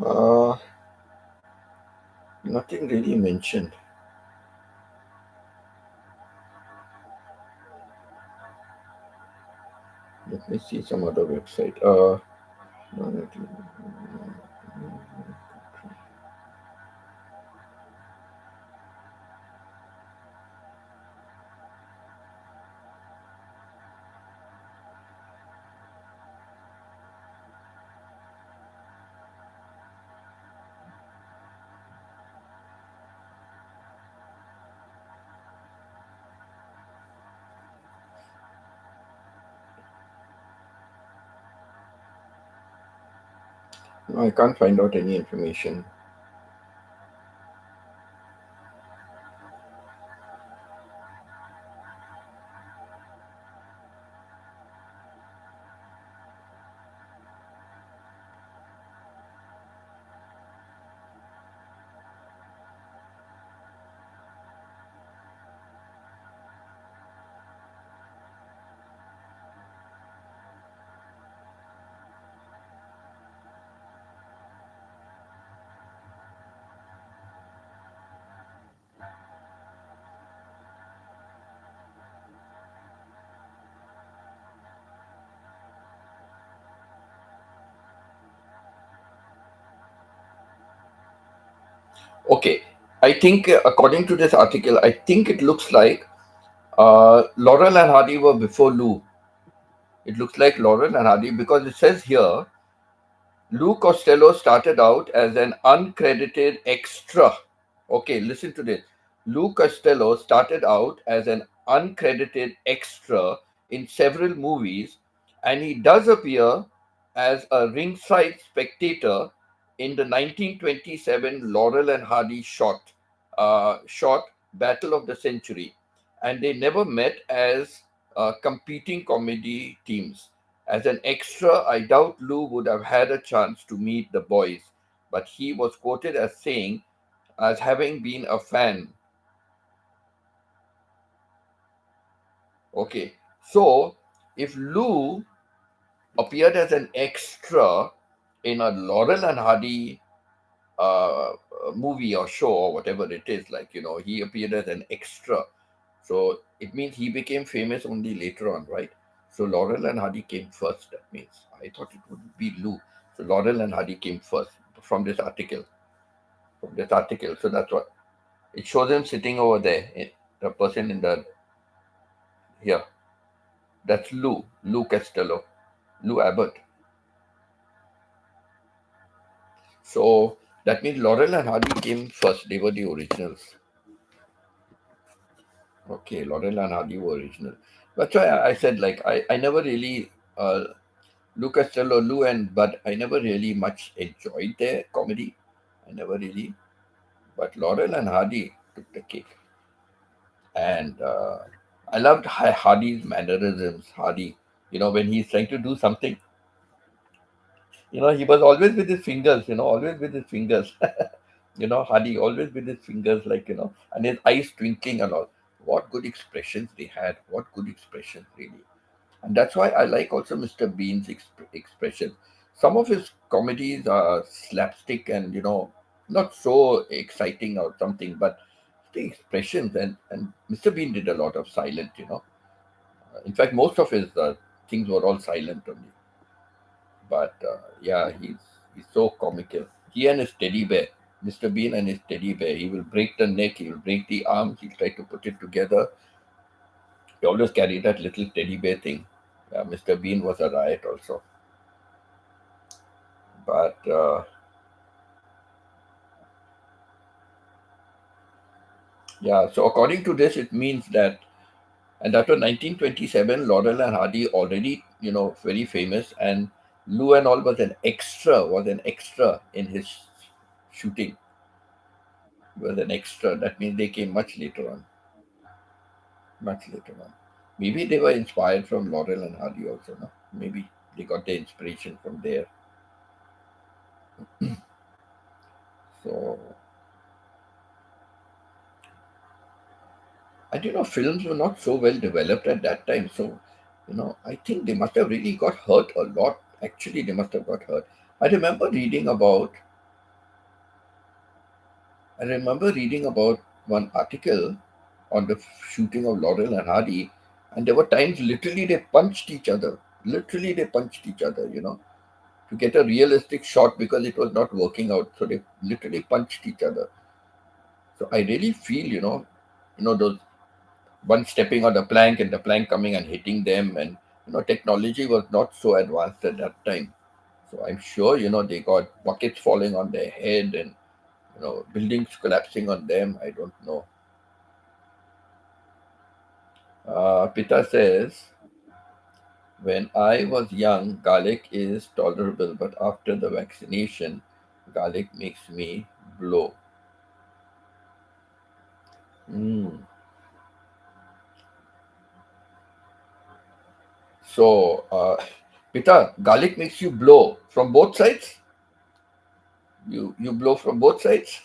uh, Nothing really mentioned. Let me see some other website. No, I can't find out any information. Okay, I think according to this article, I think it looks like Laurel and Hardy were before Lou. It looks like Laurel and Hardy because it says here Lou Costello started out as an uncredited extra. Okay, listen to this. Lou Costello started out as an uncredited extra in several movies, and he does appear as a ringside spectator in the 1927 Laurel and Hardy short Battle of the Century, and they never met as competing comedy teams. As an extra, I doubt Lou would have had a chance to meet the boys, but he was quoted as saying, as having been a fan. Okay, so if Lou appeared as an extra in a Laurel and Hardy uh, movie or show or whatever it is, like, he appeared as an extra. So it means he became famous only later on, right? So Laurel and Hardy came first. That means I thought it would be Lou. So Laurel and Hardy came first from this article. From this article. So that's what it shows him sitting over there. The person in the here. That's Lou. Lou Costello. Lou Abbott. So that means Laurel and Hardy came first. They were the originals. Okay, Laurel and Hardy were original. That's why I said, like, I never really Lou Costello, Lou and Bud, I never really much enjoyed their comedy. I never really. But Laurel and Hardy took the cake. And I loved Hardy's mannerisms. Hardy, when he's trying to do something, he was always with his fingers, always with his fingers. Hardy always with his fingers, like, and his eyes twinkling and all. What good expressions they had. What good expressions, really. And that's why I like also Mr. Bean's expression. Some of his comedies are slapstick and, not so exciting or something, but the expressions, and Mr. Bean did a lot of silent. In fact, most of his things were all silent only. But yeah, he's so comical. He and his teddy bear, Mr. Bean and his teddy bear. He will break the neck, he will break the arms, he'll try to put it together. He always carried that little teddy bear thing. Yeah, Mr. Bean was a riot also. But yeah, so according to this, it means that, and after 1927, Laurel and Hardy already, very famous, and Lou and all was an extra in his shooting. Was an extra. That means they came much later on. Much later on. Maybe they were inspired from Laurel and Hardy also, no? Maybe they got their inspiration from there. So, and films were not so well developed at that time. So, I think they must have really got hurt a lot. Actually, they must have got hurt. I remember reading about I remember reading about one article on the shooting of Laurel and Hardy, and there were times literally they punched each other. Literally, they punched each other, to get a realistic shot because it was not working out. So they literally punched each other. So I really feel, those one stepping on the plank and the plank coming and hitting them, and technology was not so advanced at that time. So I'm sure, they got buckets falling on their head and buildings collapsing on them. I don't know. Pita says, when I was young, garlic is tolerable, but after the vaccination, garlic makes me blow. Mm. So, Pita, garlic makes you blow from both sides? You blow from both sides?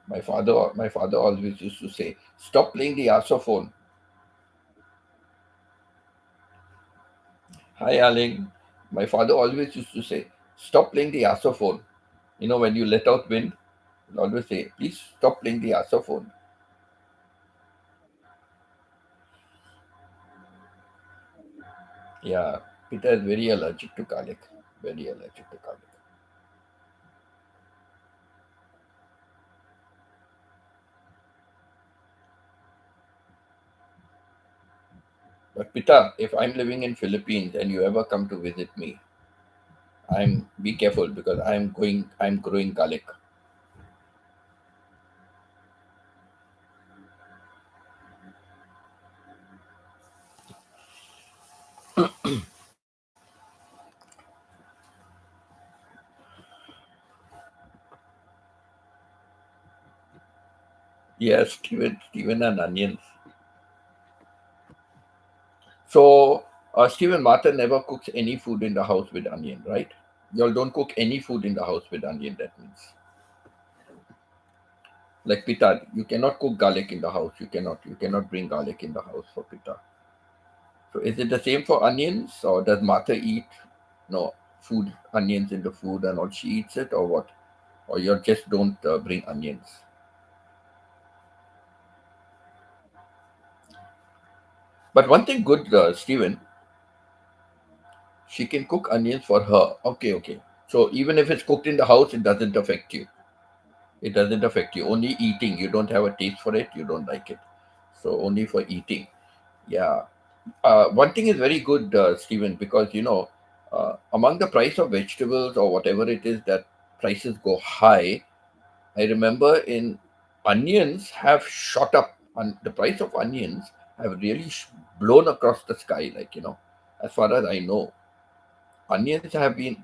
My father always used to say, "Stop playing the saxophone." Hi, Aling. My father always used to say, "Stop playing the saxophone." When you let out wind, he'll always say, "Please stop playing the saxophone." Yeah, Peter is very allergic to garlic. Very allergic to garlic. But Pita, if I'm living in Philippines and you ever come to visit me, I'm be careful because I'm growing garlic. Yes, Steven and onions. So Steven Martin never cooks any food in the house with onion, right? Y'all don't cook any food in the house with onion. That means, like pita, you cannot cook garlic in the house. You cannot bring garlic in the house for pita. So is it the same for onions, or does Martha eat no food onions in the food and all she eats it, or what? Or you just don't bring onions? But one thing good, Stephen, she can cook onions for her. Okay, okay. So even if it's cooked in the house, it doesn't affect you. It doesn't affect you. Only eating. You don't have a taste for it. You don't like it. So only for eating. Yeah. One thing is very good, Stephen, because among the price of vegetables or whatever it is that prices go high. I remember in onions have shot up, and the price of onions have really blown across the sky. Like as far as I know, onions have been.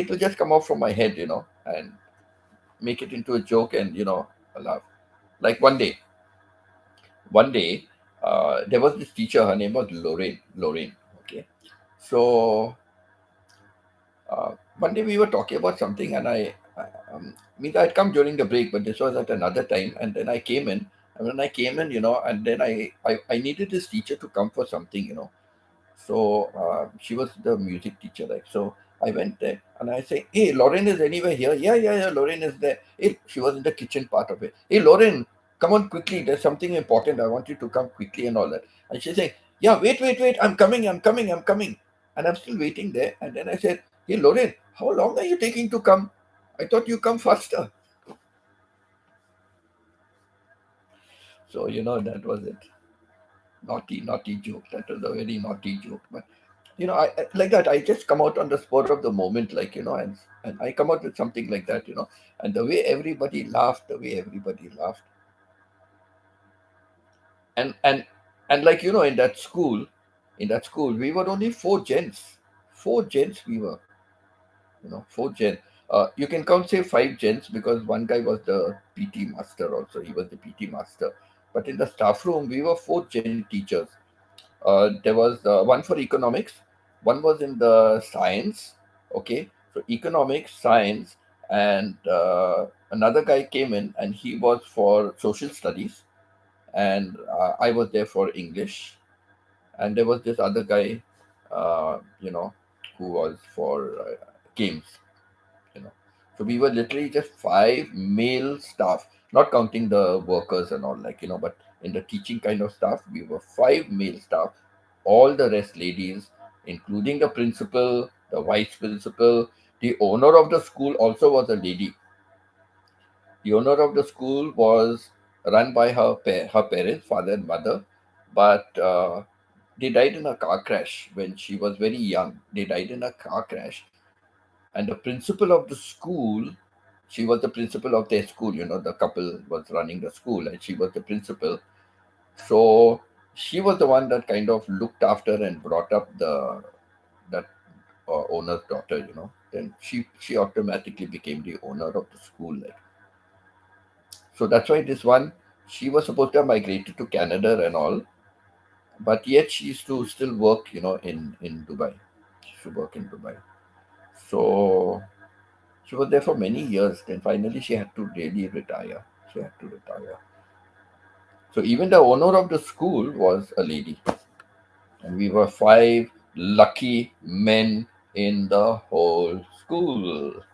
it will just come out from my head, and make it into a joke and a laugh. Like one day, there was this teacher. Her name was Lorraine. Lorraine. Okay. So one day we were talking about something, and means I'd come during the break, but this was at another time. And then I came in, and when I came in, and then I needed this teacher to come for something. So she was the music teacher, like. So I went there and I say, "Hey, Lauren is anywhere here?" Yeah, yeah, yeah. Lauren is there. Hey, she was in the kitchen part of it. Hey, Lauren, come on quickly. There's something important. I want you to come quickly and all that. And she said, "Yeah, wait, wait, wait. I'm coming. I'm coming. I'm coming." And I'm still waiting there. And then I said, "Hey, Lauren, how long are you taking to come? I thought you come faster." So that was it. Naughty, naughty joke. That was a very naughty joke. But like that. I just come out on the spur of the moment, like and I come out with something like that, and the way everybody laughed, and like in that school, we were only four gents we were, four gen. You can count say five gents because one guy was the PT master also. He was the PT master, but in the staff room we were four gent teachers. There was one for economics, one was in the science, okay, so economics, science, and another guy came in and he was for social studies, and I was there for English, and there was this other guy, uh, you know, who was for games, you know. So we were literally just five male staff, not counting the workers and all, like, but in the teaching kind of staff, we were five male staff, all the rest ladies, including the principal, the vice principal, the owner of the school also was a lady. The owner of the school was run by her parents, father and mother, but they died in a car crash when she was very young. They died in a car crash, and the principal of the school, she was the principal of their school. The couple was running the school, and she was the principal. So she was the one that kind of looked after and brought up the that owner's daughter. Then she automatically became the owner of the school. Like, so that's why this one, she was supposed to have migrated to Canada and all, but yet she used to still work, in Dubai. She used to work in Dubai. So she was there for many years. Then finally, she had to really retire. She had to retire. So even the owner of the school was a lady, and we were five lucky men in the whole school.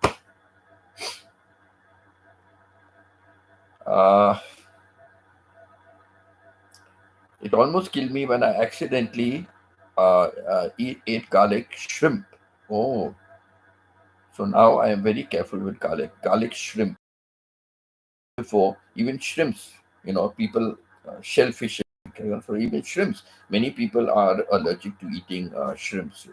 Uh, it almost killed me when I accidentally ate garlic shrimp. Oh, so now I am very careful with garlic shrimp. Before even shrimps, people, shellfish, for even shrimps, many people are allergic to eating shrimps,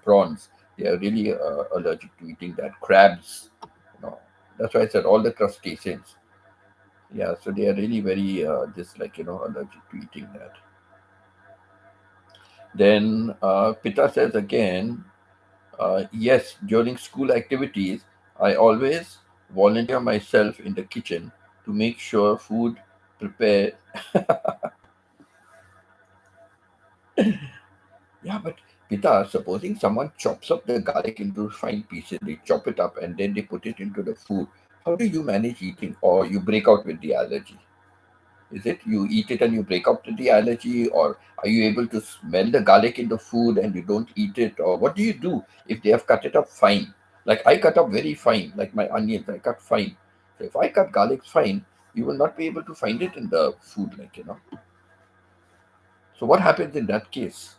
prawns. They are really allergic to eating that. Crabs, you know that's why I said all the crustaceans. Yeah, so they are really very allergic to eating that. Then Pita says again, yes, during school activities, I always volunteer myself in the kitchen to make sure food prepared. Yeah, but Pita, supposing someone chops up the garlic into fine pieces, they chop it up and then they put it into the food. How do you manage eating? Or you break out with the allergy? Is it you eat it and you break out with the allergy, or are you able to smell the garlic in the food and you don't eat it? Or what do you do if they have cut it up fine? Like I cut up very fine, like my onions, I cut fine. So if I cut garlic fine, you will not be able to find it in the food, So what happens in that case?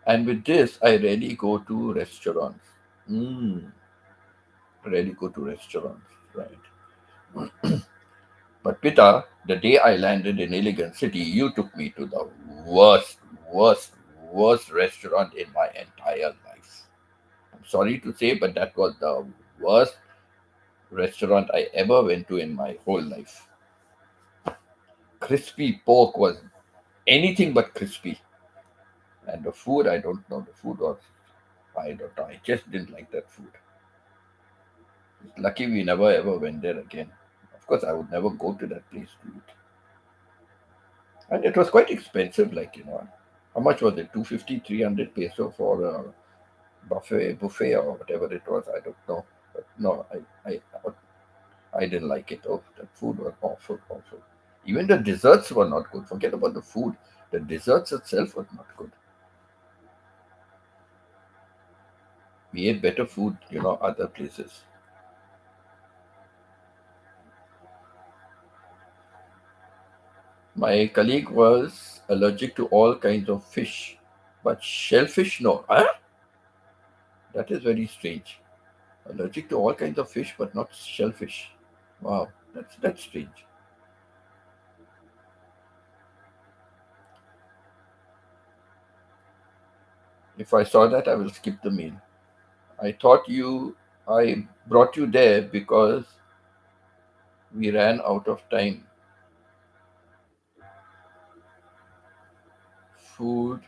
And with this, I rarely go to restaurants. Mm, rarely go to restaurants, right? But Pita, the day I landed in Elegant City, you took me to the worst, worst, worst restaurant in my entire life. I'm sorry to say, but that was the worst restaurant I ever went to in my whole life. Crispy pork was anything but crispy. And the food, I don't know, the food was. I don't know. I just didn't like that food. It's lucky we never ever went there again. Of course, I would never go to that place to eat. And it was quite expensive, like, how much was it? 250, 300 peso for a buffet or whatever it was. I don't know. But no, I didn't like it. Oh, the food was awful, awful. Even the desserts were not good. Forget about the food. The desserts itself was not good. We ate better food, other places. My colleague was allergic to all kinds of fish, but shellfish, no. Huh? That is very strange. Allergic to all kinds of fish, but not shellfish. Wow, that's strange. If I saw that, I will skip the meal. I brought you there because we ran out of time. Food,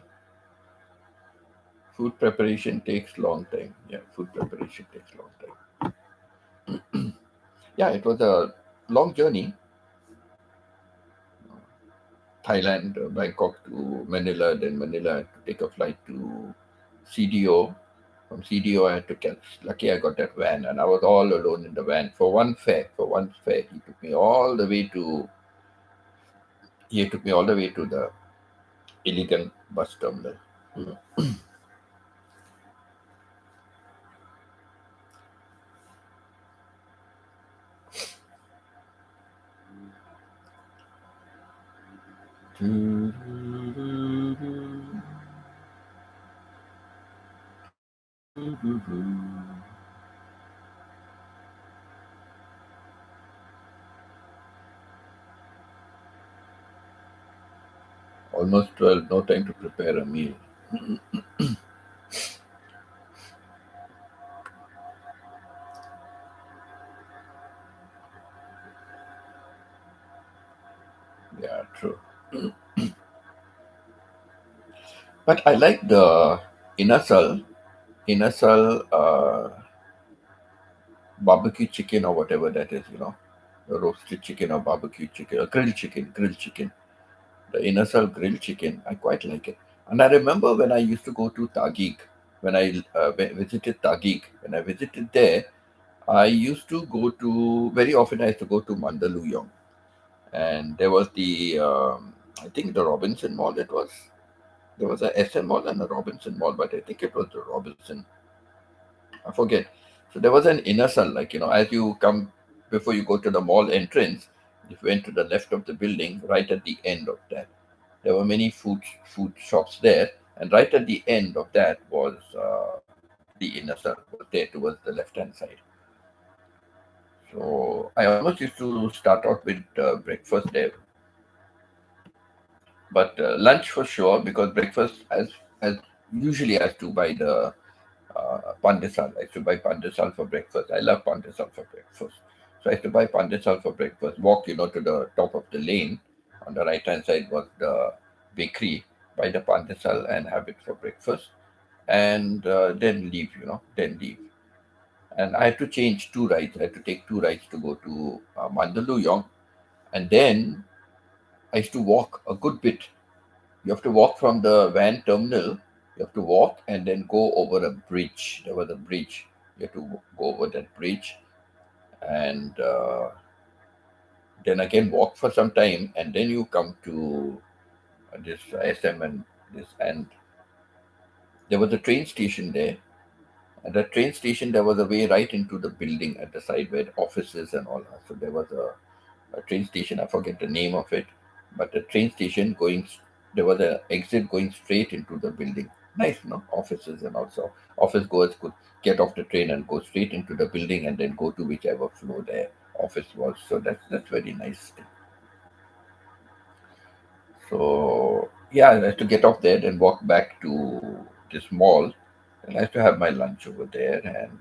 food preparation takes long time. Yeah, food preparation takes long time. Yeah, it was a long journey. Thailand, Bangkok to Manila, then Manila I had to take a flight to CDO. From CDO, I had to catch. Lucky I got that van, and I was all alone in the van for one fare. For one fare, he took me all the way to. He took me all the way to the Iligan bus terminal. Almost 12. No time to prepare a meal. Yeah, true. But I like the inasal, inasal barbecue chicken or whatever that is. Roasted chicken or barbecue chicken or grilled chicken. The inasal grilled chicken, I quite like it. And I remember when I used to go to Taguig, when I visited Taguig, when I visited there, I used to go to, very often I used to go to Mandaluyong. And there was I think the Robinson Mall, it was. There was a SM Mall and a Robinson Mall, but I think it was the Robinson. I forget. So there was an inner cell, like, as you come, before you go to the mall entrance, if you went to the left of the building, right at the end of that, there were many food shops there, and right at the end of that was the inner cell, was there towards the left hand side. So I almost used to start out with breakfast there, but lunch for sure, because breakfast as usually has to buy the pandesal. I used to buy pandesal for breakfast. I love pandesal for breakfast. So I used to buy pandesal for breakfast. Walk, to the top of the lane. On the right hand side was the bakery. Buy the pandesal and have it for breakfast, and then leave. Then leave. And I had to change two rides. I had to take two rides to go to Mandaluyong, and then I used to walk a good bit. You have to walk from the van terminal. You have to walk and then go over a bridge. There was a bridge. You have to go over that bridge, and then again walk for some time, and then you come to this SM and this. And there was a train station there. At the train station, there was a way right into the building at the side where the offices and all are. So there was a train station. I forget the name of it, but the train station there was an exit going straight into the building. Nice, no? Offices, and also office goers could get off the train and go straight into the building and then go to whichever floor their office was. So that's very nice. So yeah, I have to get off there and walk back to this mall, and I have to have my lunch over there, and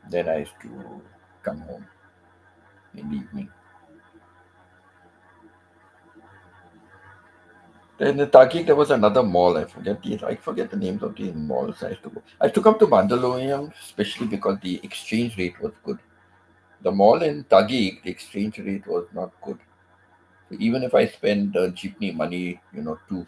then I used to come home in the evening. Then in Taki, there was another mall. I forget the names of the malls I used to go. I used to come to Mandaluyong, especially because the exchange rate was good. The mall in Taguig, the exchange rate was not good. So even if I spend jeepney money, two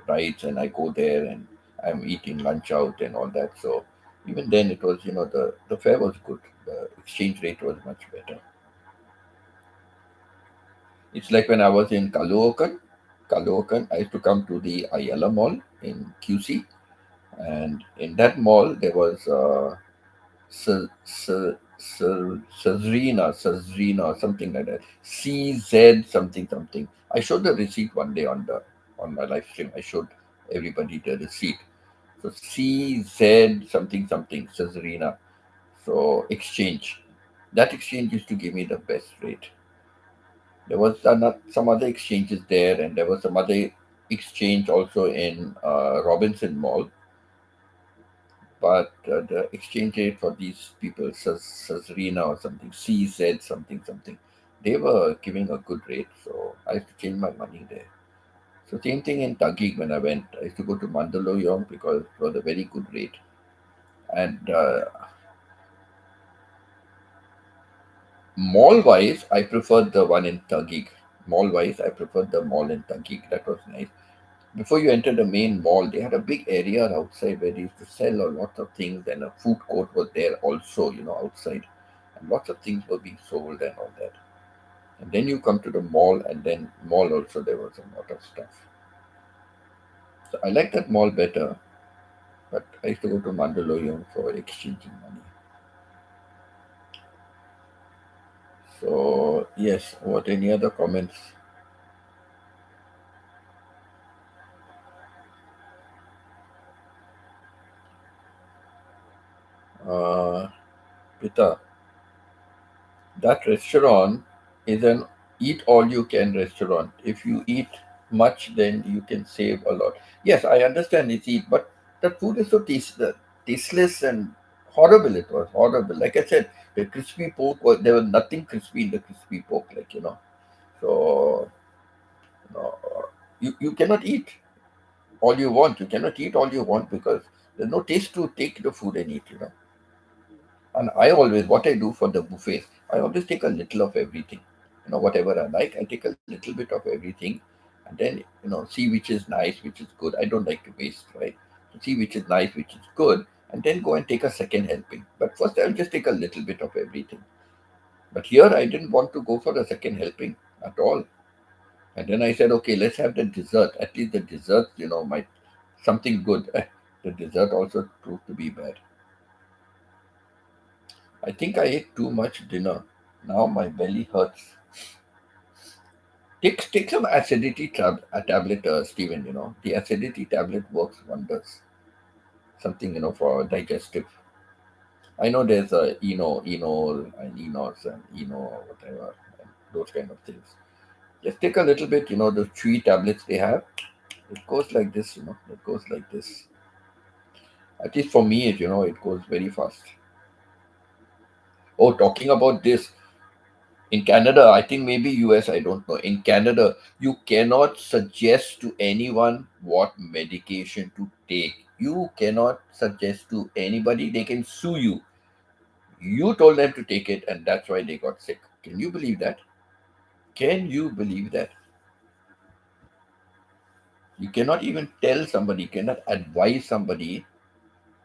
rides, and I go there and I'm eating lunch out and all that. So even then, it was, the fare was good. The exchange rate was much better. It's like when I was in Caloocan, I used to come to the Ayala Mall in QC, and in that mall there was Sazrina, or something like that. CZ something something. I showed the receipt one day on my live stream. I showed everybody the receipt. So CZ something something Sazrina. So exchange. That exchange used to give me the best rate. There was some other exchanges there, and there was some other exchange also in Robinson Mall. But the exchange rate for these people, Sazrina or something, CZ something something, they were giving a good rate. So I used to change my money there. So same thing in Taguig when I went. I used to go to Mandaluyong because it was a very good rate. And mall wise, I preferred the one in Taguig. Mall wise, I preferred the mall in Taguig. That was nice. Before you enter the main mall, they had a big area outside where they used to sell a lot of things, and a food court was there also, outside. And lots of things were being sold and all that. And then you come to the mall, and then mall also there was a lot of stuff. So I like that mall better, but I used to go to Mandaluyong for exchanging money. So yes, what any other comments? Uh, Pita, that restaurant is an eat all you can restaurant. If you eat much, then you can save a lot. Yes, I understand it's eat, but the food is so tasteless and horrible. It was horrible. Like I said, the crispy pork was there was nothing crispy in the crispy pork, So you know, you cannot eat all you want. You cannot eat all you want because there's no taste to take the food and eat. And I always, what I do for the buffets, I always take a little of everything. Whatever I like, I take a little bit of everything, and then see which is nice, which is good. I don't like to waste, right? So see which is nice, which is good, and then go and take a second helping. But first, I'll just take a little bit of everything. But here, I didn't want to go for a second helping at all. And then I said, okay, let's have the dessert. At least the dessert, might something good. The dessert also proved to be bad. I think I ate too much dinner. Now my belly hurts. Take some acidity tablet, Stephen. The acidity tablet works wonders. Something for digestive. I know there's a enol and enos and whatever, and those kind of things. Just take a little bit. The chewy tablets they have. It goes like this. It goes like this. At least for me, it goes very fast. Oh, talking about this, in Canada, I think maybe US, I don't know. In Canada, you cannot suggest to anyone what medication to take. You cannot suggest to anybody. They can sue you. You told them to take it, and that's why they got sick. Can you believe that? Can you believe that? You cannot even tell somebody, cannot advise somebody,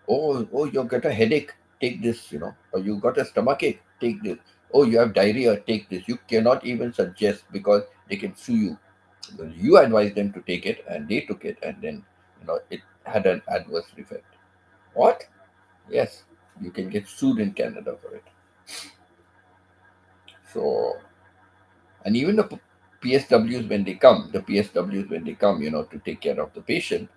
oh, you got a headache, take this, or you got a stomachache, take this. Oh, you have diarrhea, take this. You cannot even suggest because they can sue you. Because you advised them to take it and they took it, and then it had an adverse effect. What? Yes, you can get sued in Canada for it. So, and even the PSWs when they come, to take care of the patient,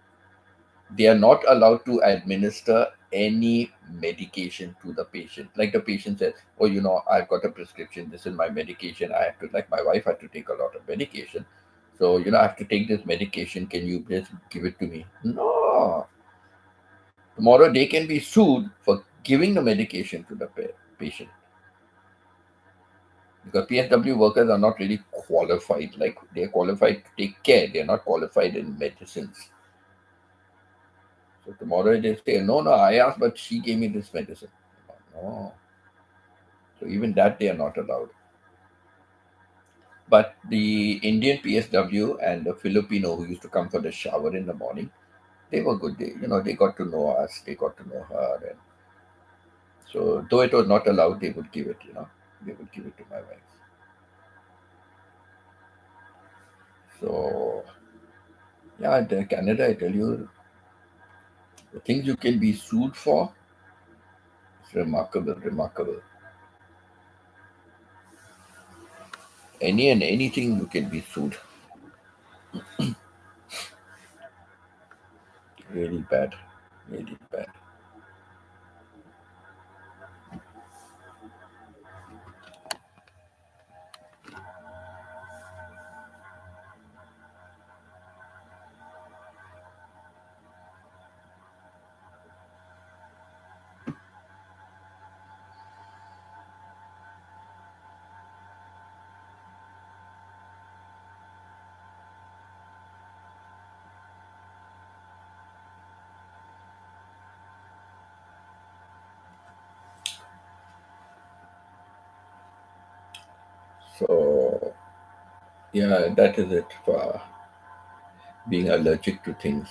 they are not allowed to administer any medication to the patient. Like the patient says, oh, I've got a prescription, this is my medication. I have to, like my wife had to take a lot of medication. So, I have to take this medication. Can you please give it to me? No. Tomorrow they can be sued for giving the medication to the patient. because PSW workers are not really qualified. Like they're qualified to take care, they're not qualified in medicines. So tomorrow they say, no, no, I asked, but she gave me this medicine. No, so even that they are not allowed. But the Indian PSW and the Filipino who used to come for the shower in the morning, they were good. They got to know us, they got to know her, and so though it was not allowed, they would give it. They would give it to my wife. So yeah, in Canada, I tell you, the things you can be sued for, it's remarkable, remarkable. Any and anything you can be sued. Really bad, really bad. So yeah, that is it for being allergic to things.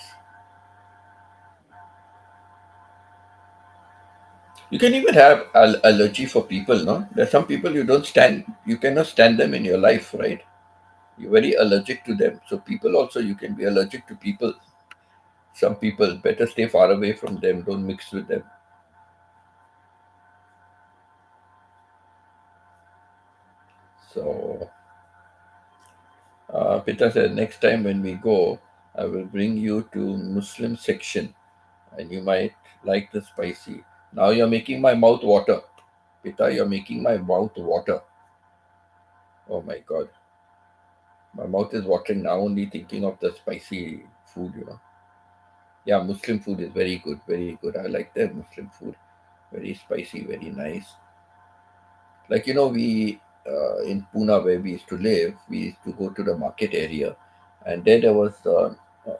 You can even have allergy for people, no? There's some people you cannot stand them in your life, right? You're very allergic to them. So people also, you can be allergic to people. Some people, better stay far away from them, don't mix with them. So, Pita said, next time when we go, I will bring you to Muslim section and you might like the spicy. Now you're making my mouth water. Pita, you're making my mouth water. Oh my God. My mouth is watering now only thinking of the spicy food. Yeah, Muslim food is very good, very good. I like their Muslim food. Very spicy, very nice. Like, we in Pune where we used to live, we used to go to the market area, and there was a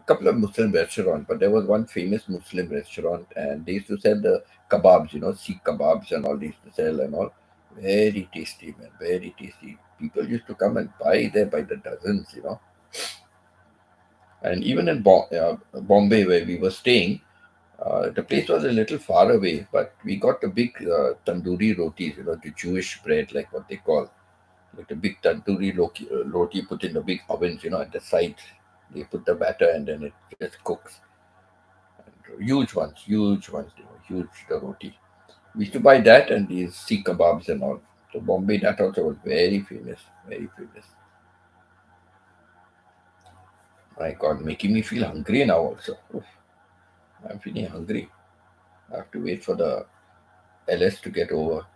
couple of Muslim restaurants, but there was one famous Muslim restaurant, and they used to sell the kebabs, Sikh kebabs and all they used to sell and all. Very tasty, man, very tasty. People used to come and buy there by the dozens. And even in Bombay, where we were staying, the place was a little far away, but we got the big tandoori rotis, the Jewish bread, like what they call, like the big tandoori roti put in the big ovens, at the side. They put the batter and then it just cooks. And huge ones, they were huge, the roti. We used to buy that and these Sikh kebabs and all. So Bombay, that also was very famous, very famous. My God, making me feel hungry now also. Oof, I'm feeling hungry. I have to wait for the LS to get over.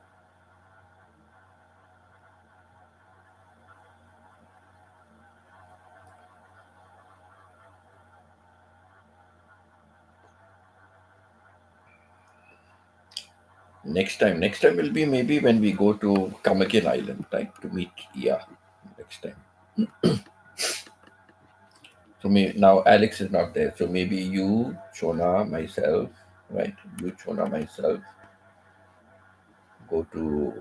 Next time will be maybe when we go to Kamakin Island, right? To meet Iya next time. So now Alex is not there. So maybe you, Chona, myself, right? You, Chona, myself, go to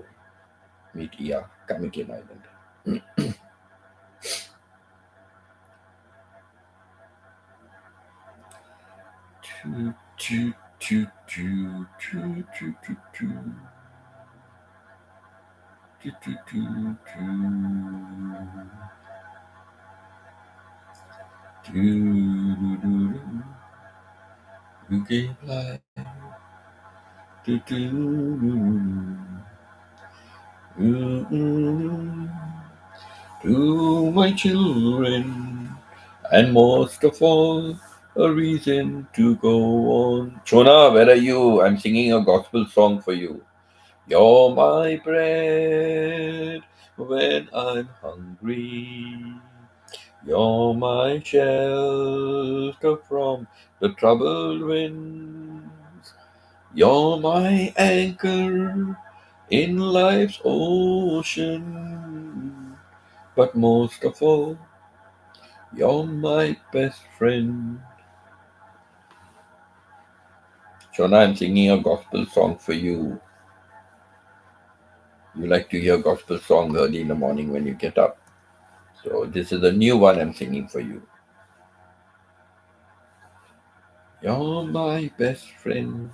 meet Iya, Kamakin Island. Choo, choo, choo, choo, choo, choo, choo, choo. Choo, choo, choo, choo. Choo, doo, doo, doo. You gave life. Choo, choo, doo, doo. Mm-mm. To my children, and most of all, a reason to go on. Chona, where are you? I'm singing a gospel song for you. You're my bread when I'm hungry. You're my shelter from the troubled winds. You're my anchor in life's ocean. But most of all, you're my best friend. Shona, I'm singing a gospel song for you. You like to hear gospel song early in the morning when you get up. So this is a new one I'm singing for you. You're my best friend.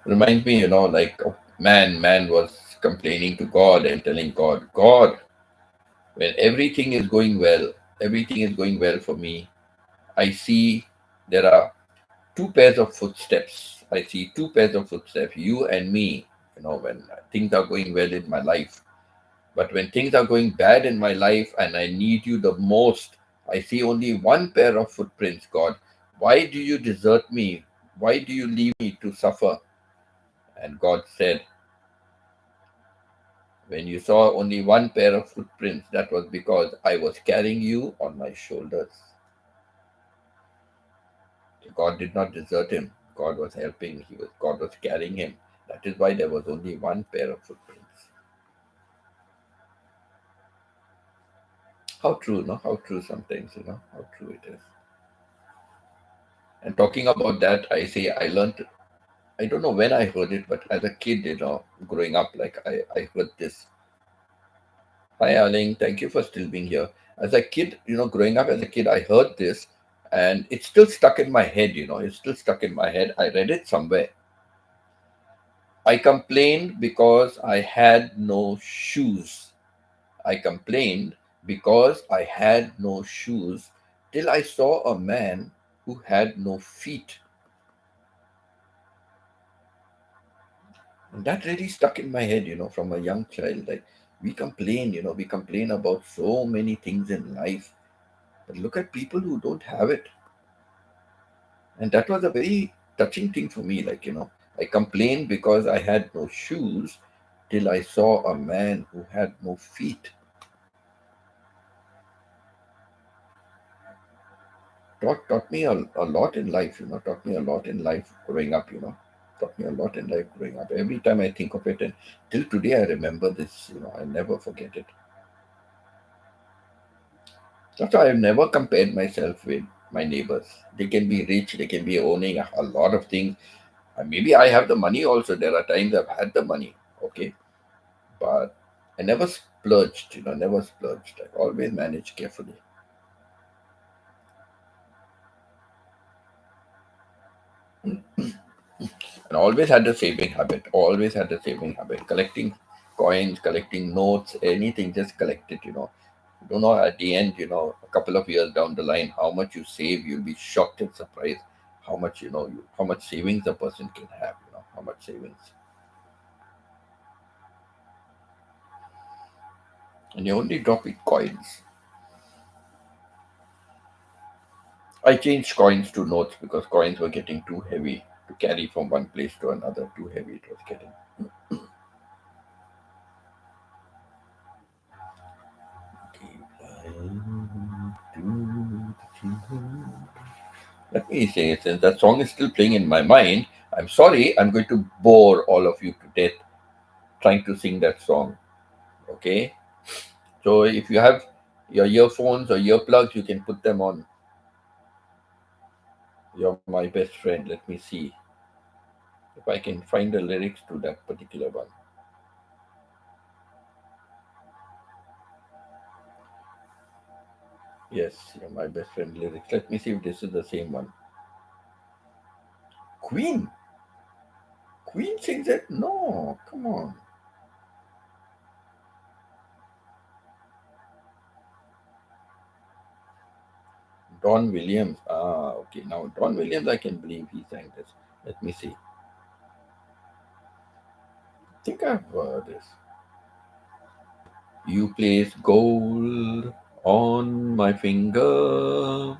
Reminds me, like man was complaining to God and telling God, God, when everything is going well for me. I see there are two pairs of footsteps. I see two pairs of footsteps, you and me, when things are going well in my life. But when things are going bad in my life and I need you the most, I see only one pair of footprints, God. Why do you desert me? Why do you leave me to suffer? And God said, when you saw only one pair of footprints, that was because I was carrying you on my shoulders. God did not desert him. God was helping. God was carrying him. That is why there was only one pair of footprints. How true, no? How true sometimes, how true it is. And talking about that, I say I learned, I don't know when I heard it, but as a kid, growing up, like I heard this. Hi, Arling. Thank you for still being here. As a kid, growing up as a kid, I heard this and it's still stuck in my head, it's still stuck in my head. I read it somewhere. I complained because I had no shoes. I complained because I had no shoes till I saw a man who had no feet. And that really stuck in my head, from a young child. Like we complain about so many things in life. But look at people who don't have it. And that was a very touching thing for me. Like, I complained because I had no shoes till I saw a man who had no feet. Taught me a lot in life, taught me a lot in life growing up, taught me a lot in life growing up. Every time I think of it, and till today I remember this, I never forget it. That's why I've never compared myself with my neighbors. They can be rich, they can be owning a lot of things. Maybe I have the money also. There are times I've had the money, okay, but I never splurged, never splurged. I always managed carefully. And always had the saving habit, always had the saving habit, collecting coins, collecting notes, anything, just collect it, You don't know at the end, a couple of years down the line, how much you save, you'll be shocked and surprised how much, how much savings a person can have, how much savings. And you only drop it coins. I changed coins to notes because coins were getting too heavy to carry from one place to another, too heavy it was getting. Let me say, since that song is still playing in my mind, I'm sorry, I'm going to bore all of you to death trying to sing that song. Okay? So if you have your earphones or earplugs, you can put them on. You're my best friend. Let me see if I can find the lyrics to that particular one. Yes, you're my best friend lyrics. Let me see if this is the same one. Queen. Queen sings it? No, come on. Don Williams. Ah, okay. Now, Don Williams, I can believe he sang this. Let me see. I think I've heard this. You place gold on my finger.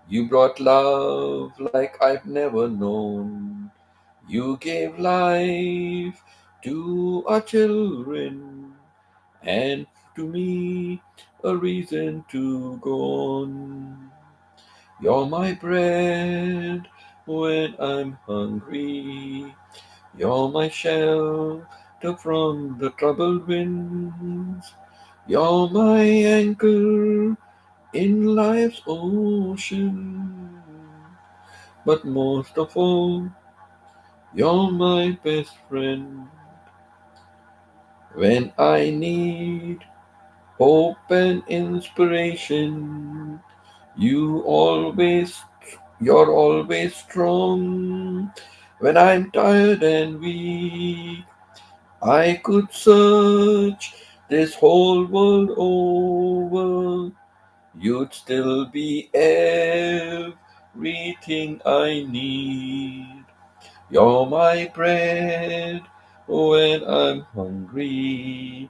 You brought love like I've never known. You gave life to our children and to me a reason to go on. You're my bread when I'm hungry. You're my shelter from the troubled winds. You're my anchor in life's ocean. But most of all, you're my best friend. When I need hope and inspiration, you're always strong. When I'm tired and weak, I could search this whole world over. You'd still be everything I need. You're my bread when I'm hungry.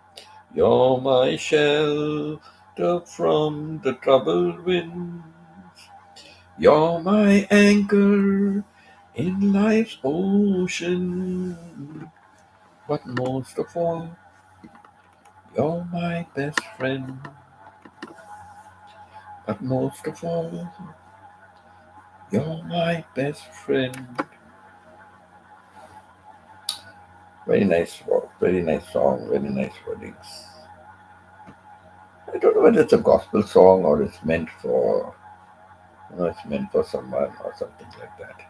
You're my shelter from the troubled winds. You're my anchor in life's ocean. But most of all, you're my best friend. But most of all, you're my best friend. Very nice song, very nice wordings. I don't know whether it's a gospel song or it's meant for, it's meant for someone or something like that.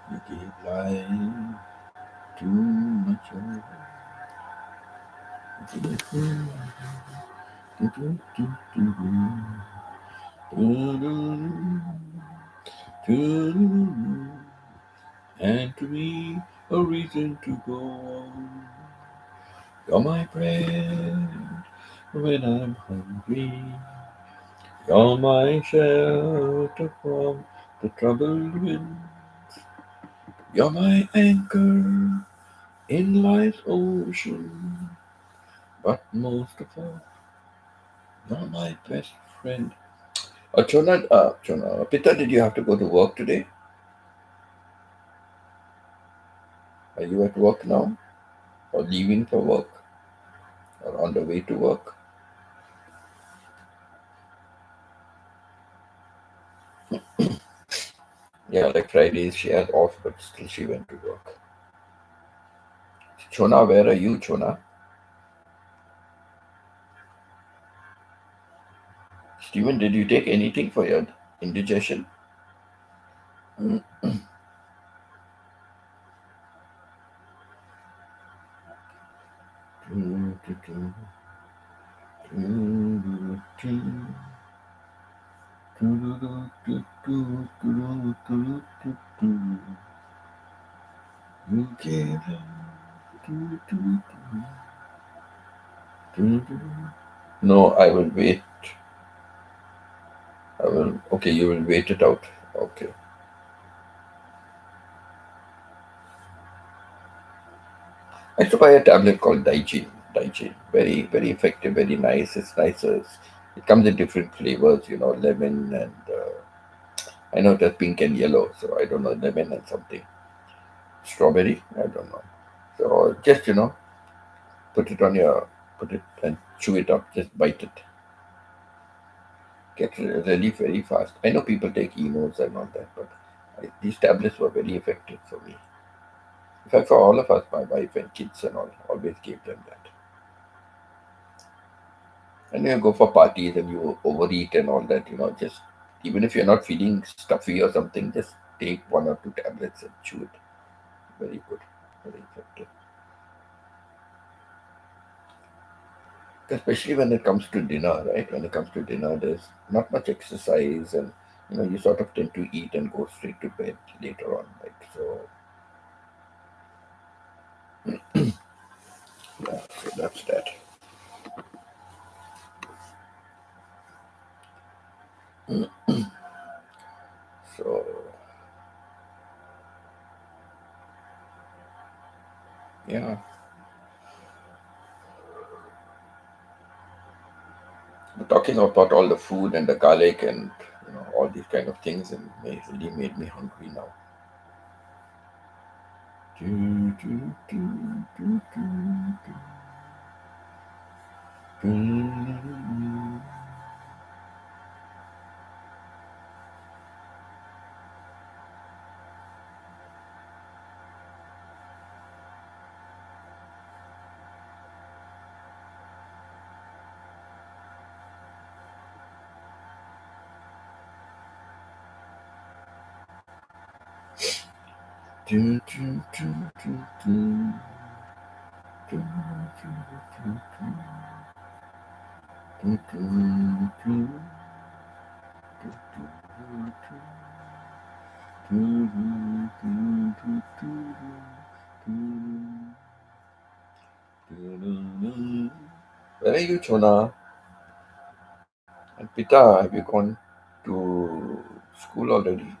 You gave life to my child. And to me, a reason to go on. You're my bread when I'm hungry. You're my shelter from the troubled wind. You're my anchor in life's ocean. But most of all, you're my best friend. Chona, Peter, did you have to go to work today? Are you at work now? Or leaving for work? Or on the way to work? Yeah, like Fridays she had off, but still she went to work. Chona, where are you, Chona? Stephen, did you take anything for your indigestion? No, I will wait. I will. Okay, you will wait it out. Okay. I used to buy a tablet called Daichi. Daichi. Very, very effective, very nice. It's nice. It comes in different flavors, lemon and I know it has pink and yellow, so I don't know, lemon and something. Strawberry? I don't know. So just, put it on your, put it and chew it up, just bite it. Get relief very fast. I know people take emos and all that, but these tablets were very effective for me. In fact, for all of us, my wife and kids and all, always gave them that. And you go for parties and you overeat and all that, just even if you're not feeling stuffy or something, just take one or two tablets and chew it. Very good, very effective. Especially when it comes to dinner, right? When it comes to dinner, there's not much exercise, and you sort of tend to eat and go straight to bed later on, right? So, yeah, so that's that. So, yeah, we're talking about all the food and the garlic and all these kind of things, and it really made me hungry now. Do, do, do, do, do, do, do. Do, do, do, do, do. Do, do, do, do, do, do, Where are you, Chona? And Pita, have you gone to school already?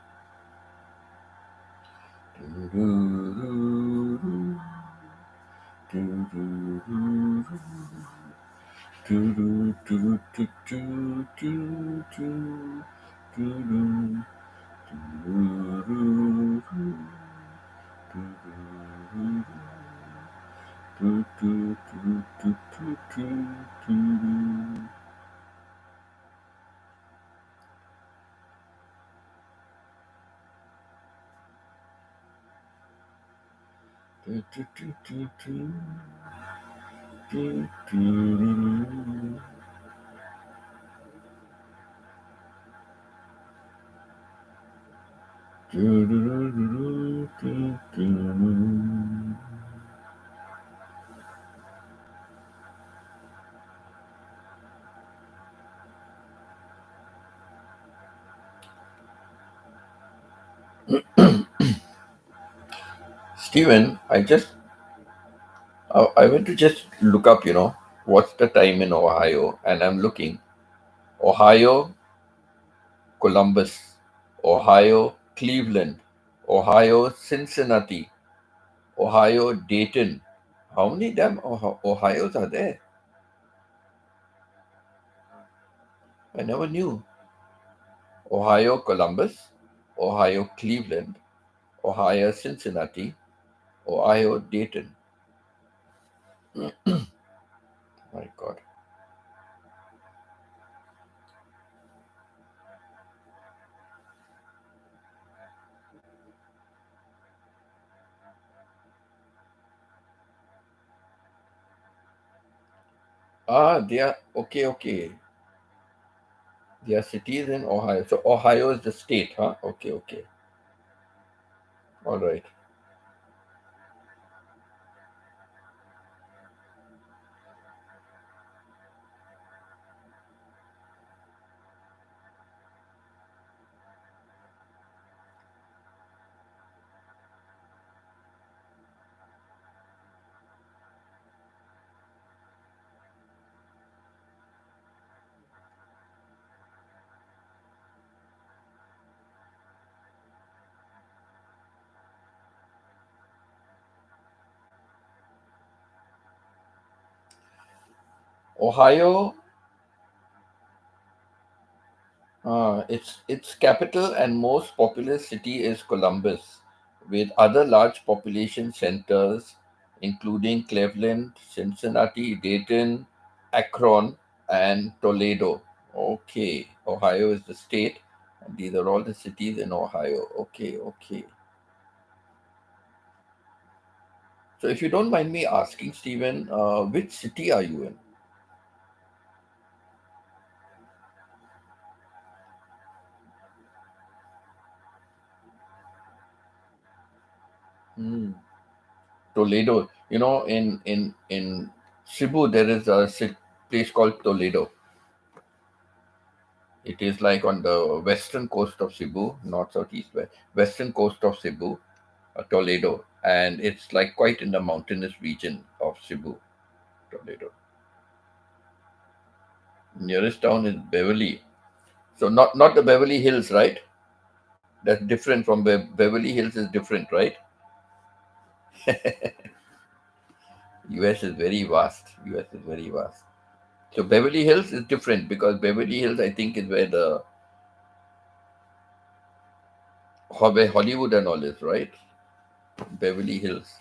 Steven, I went to just look up, what's the time in Ohio, and I'm looking Ohio, Columbus, Ohio, Cleveland, Ohio, Cincinnati, Ohio, Dayton. How many damn Ohio's are there? I never knew. Ohio, Columbus, Ohio, Cleveland, Ohio, Cincinnati, Ohio, Dayton. My God. Ah, they are okay, okay. They are cities in Ohio. So Ohio is the state, huh? Okay, okay. All right. Ohio, its capital and most populous city is Columbus, with other large population centers including Cleveland, Cincinnati, Dayton, Akron, and Toledo. Okay, Ohio is the state, and these are all the cities in Ohio. Okay, okay. So, if you don't mind me asking, Stephen, which city are you in? Hmm. Toledo. In Cebu, there is a place called Toledo. It is like on the western coast of Cebu, north, south, east, west, western coast of Cebu, Toledo, and it's like quite in the mountainous region of Cebu, Toledo. Nearest town is Beverly. So not the Beverly Hills, right? That's different from Beverly Hills is different, right? US is very vast. US is very vast. So Beverly Hills is different because Beverly Hills, I think, is where the where Hollywood and all is, right? Beverly Hills.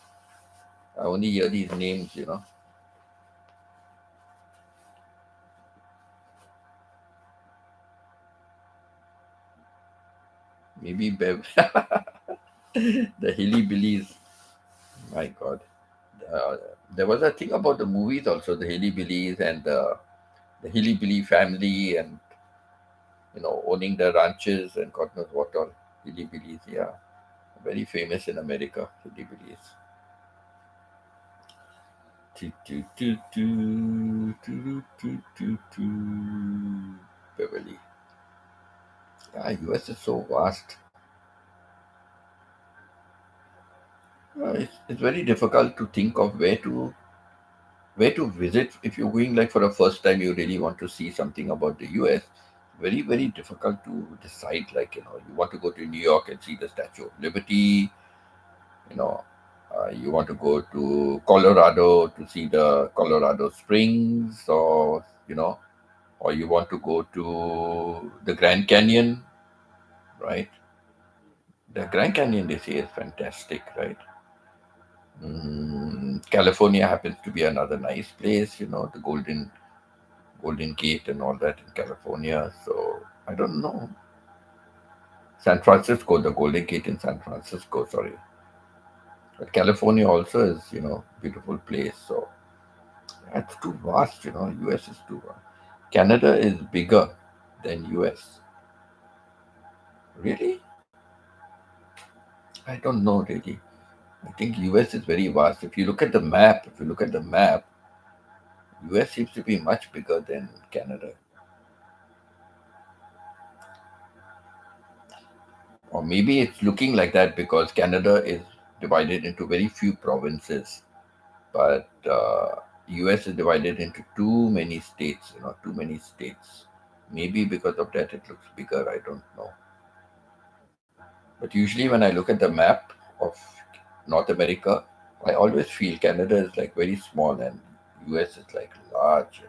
I only hear these names. Maybe the Hilly Billies. My God. Uh, there was a thing about the movies also, the Hilly Billies and the Hilly Billy family and, owning the ranches and God knows what all. Hilly Billies, yeah. Very famous in America, Hilly Billies. Do, do, do, do, do, do, do, do. Beverly. Yeah, US is so vast. It's very difficult to think of where to visit if you're going like for the first time. You really want to see something about the US. Very very difficult to decide. Like, you want to go to New York and see the Statue of Liberty. You know, you want to go to Colorado to see the Colorado Springs, or you want to go to the Grand Canyon, right? The Grand Canyon they say is fantastic, right? California happens to be another nice place, the Golden Gate and all that in California. So I don't know. San Francisco, the Golden Gate in San Francisco, sorry. But California also is, beautiful place. So it's too vast, US is too vast. Canada is bigger than US. Really? I don't know really. I think US is very vast. If you look at the map, US seems to be much bigger than Canada. Or maybe it's looking like that because Canada is divided into very few provinces, but US is divided into too many states, too many states. Maybe because of that it looks bigger, I don't know. But usually when I look at the map of North America, I always feel Canada is like very small and US is like large.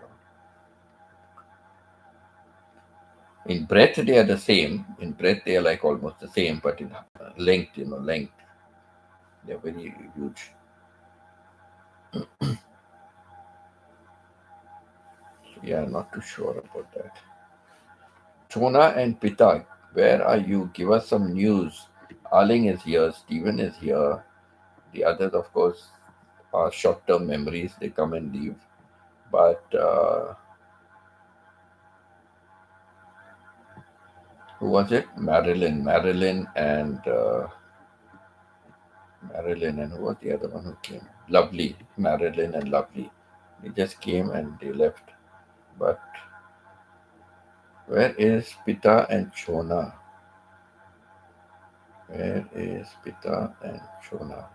In breadth they are the same. In breadth they are like almost the same, but in length, They're very huge. Yeah, not too sure about that. Chona and Pita, where are you? Give us some news. Arling is here. Stephen is here. The others, of course, are short-term memories. They come and leave. But who was it? Marilyn, and who was the other one who came? Lovely, Marilyn and Lovely. They just came and they left. But where is Pita and Chona? Where is Pita and Chona?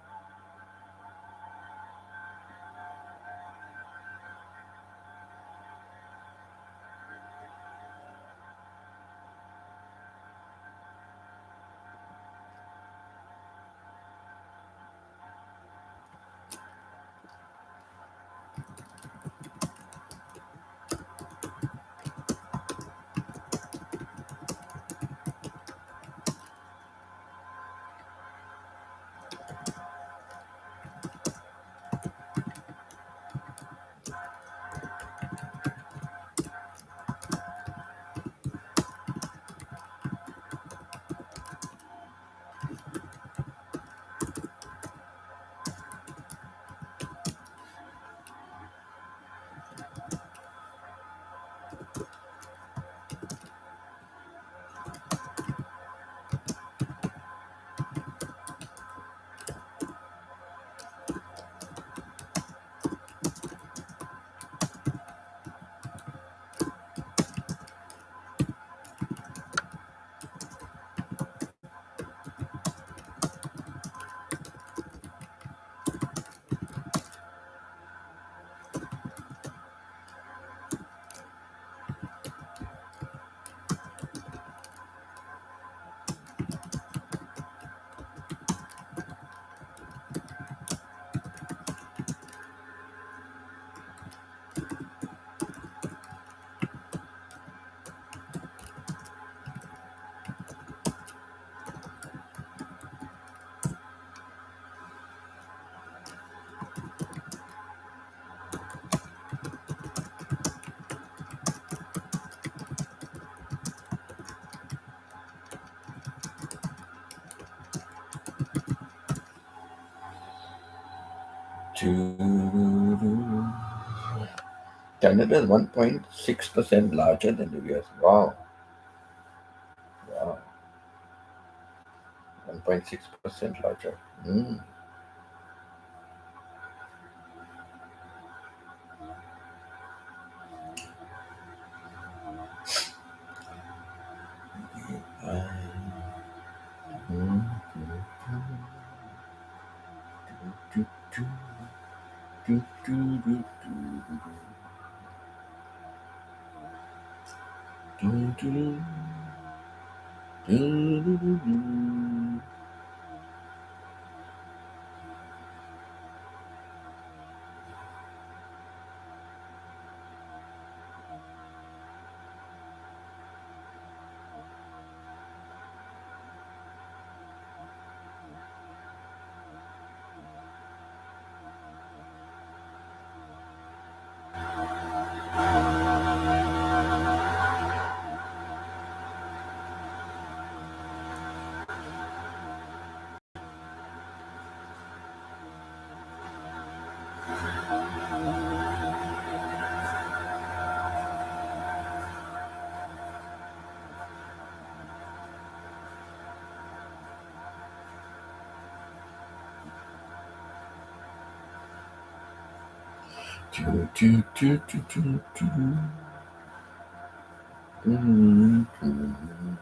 Canada is 1.6% larger than the US. Wow. Wow. 1.6% larger. Mm. Mm. Do, do, do, do, do, do, do, do, do, do, do, do. Do, do, do, do, do, do. Mm, mm.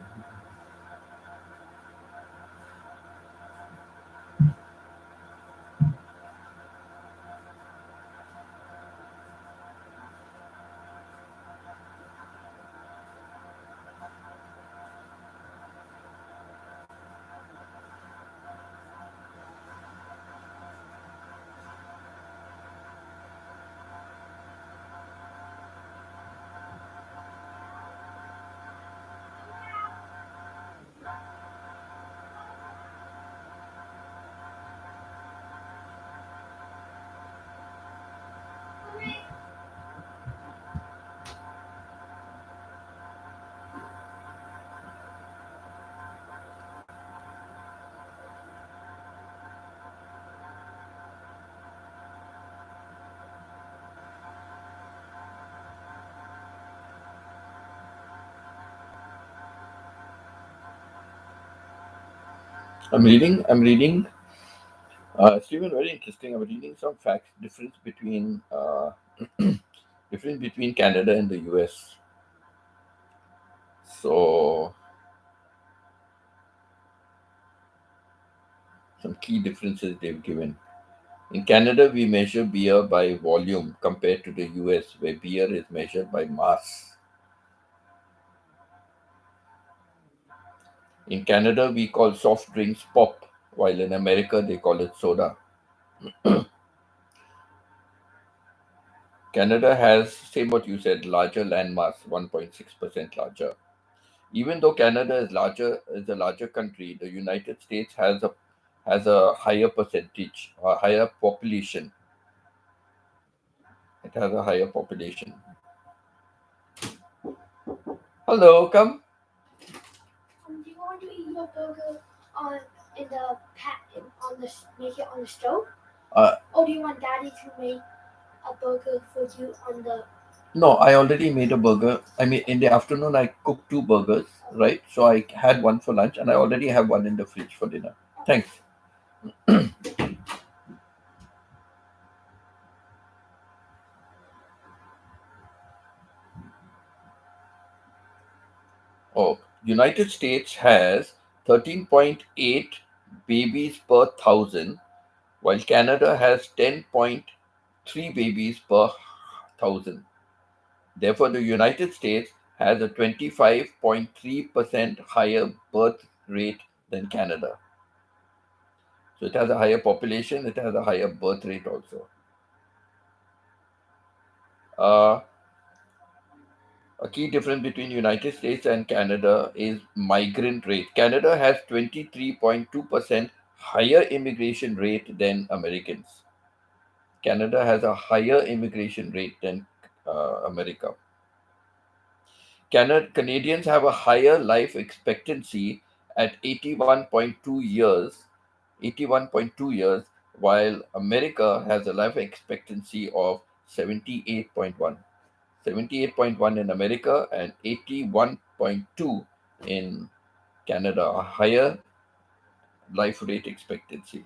I'm reading, Stephen, very interesting. I'm reading some facts, difference between Canada and the US. So, some key differences they've given. In Canada, we measure beer by volume compared to the US, where beer is measured by mass. In Canada, we call soft drinks pop, while in America, they call it soda. Canada has, same what you said, larger land mass, 1.6% larger. Even though Canada is a larger country, the United States has a higher percentage, a higher population. It has a higher population. Hello, come. Do you want to eat your burger on in the make it on the stove, Uh, or do you want Daddy to make a burger for you on the? no, I already made a burger. I mean, in the afternoon, I cooked two burgers, right? So I had one for lunch, and I already have one in the fridge for dinner. Thanks. Oh, United States has 13.8 babies per thousand, while Canada has 10.3 babies per thousand. Therefore, the United States has a 25.3% higher birth rate than Canada. So it has a higher population, it has a higher birth rate also. Uh, a key difference between United States and Canada is migrant rate. Canada has 23.2% higher immigration rate than Americans. Canada has a higher immigration rate than America. Canadians have a higher life expectancy at 81.2 years, while America has a life expectancy of 78.1. 78.1 in America and 81.2 in Canada, a higher life rate expectancy.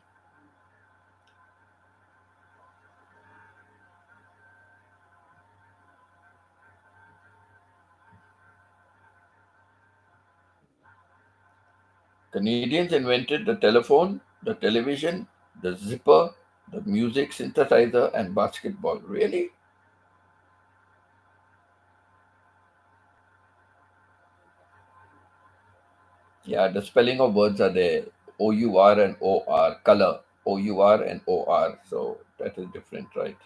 Canadians invented the telephone, the television, the zipper, the music synthesizer, and basketball. Really? Yeah, the spelling of words are there. OUR and OR. Color. OUR and OR. So that is different, right?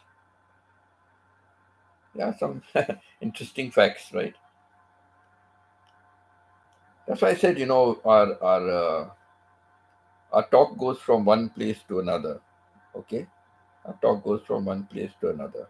Yeah, some interesting facts, right? That's why I said, our talk goes from one place to another. Okay? Our talk goes from one place to another.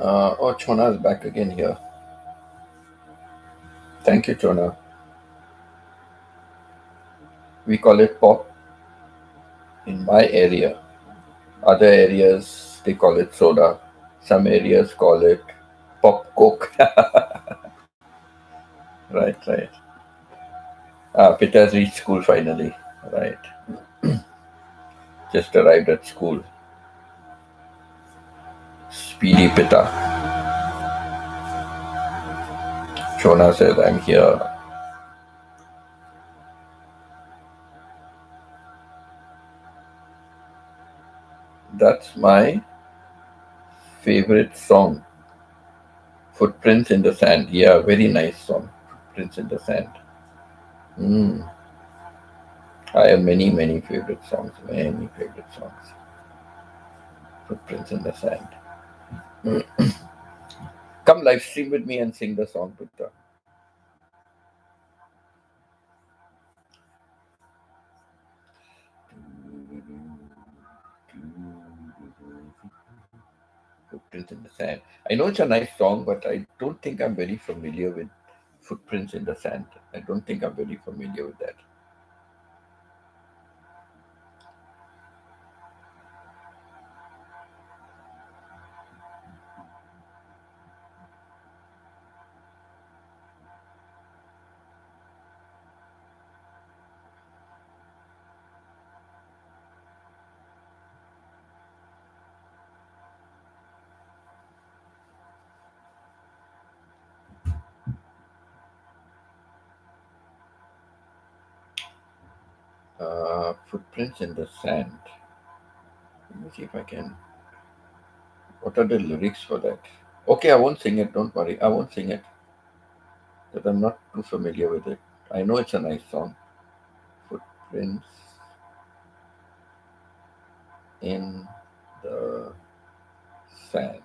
Oh, Chona is back again here. Thank you, Chona. We call it pop in my area. Other areas they call it soda. Some areas call it pop coke. Right, right. Peter's reached school finally. Right. Just arrived at school. Speedy Pita. Chona says, I'm here. That's my favorite song. Footprints in the Sand. Yeah, very nice song. Footprints in the Sand. Mm. I have many, many favorite songs. Many favorite songs. Footprints in the Sand. Come live stream with me and sing the song, Putta. Footprints in the Sand. I know it's a nice song, but I don't think I'm very familiar with Footprints in the Sand. I don't think I'm very familiar with that. Footprints in the Sand. Let me see if I can. What are the lyrics for that? Okay, I won't sing it. Don't worry. I won't sing it because I'm not too familiar with it. I know it's a nice song. Footprints in the Sand.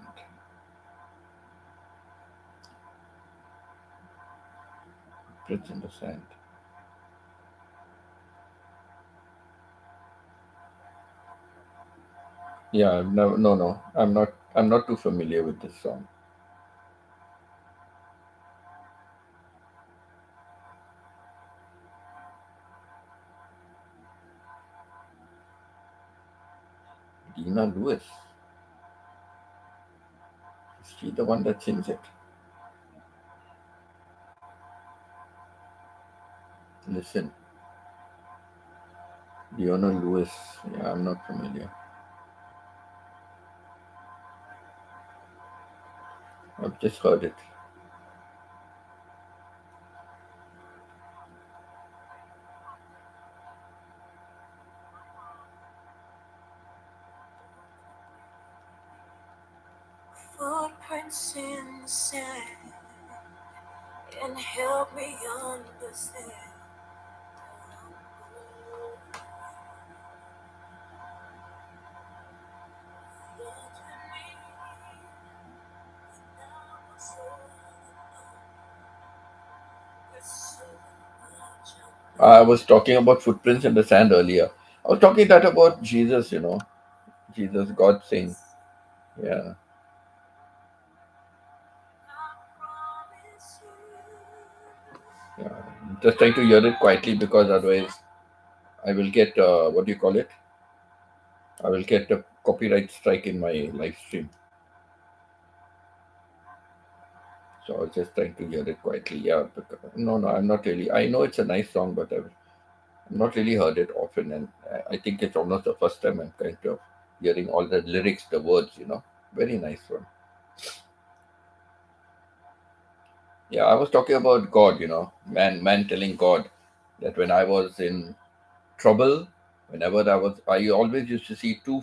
Footprints in the Sand. Yeah, no, no, no. I'm not. I'm not too familiar with this song. Dina Lewis. Is she the one that sings it? Listen, Leona Lewis. Yeah, I'm not familiar. I've just heard it. Footprints in the sand and help me understand. I was talking about footprints in the sand earlier. I was talking that about Jesus, Jesus, God saying, yeah, yeah. Just trying to hear it quietly because otherwise I will get, what do you call it? I will get a copyright strike in my live stream. So I was just trying to hear it quietly. Yeah, no, no, I'm not really. I know it's a nice song, but I've not really heard it often. And I think it's almost the first time I'm kind of hearing all the lyrics, the words. Very nice one. Yeah, I was talking about God, man telling God that when I was in trouble, whenever I always used to see two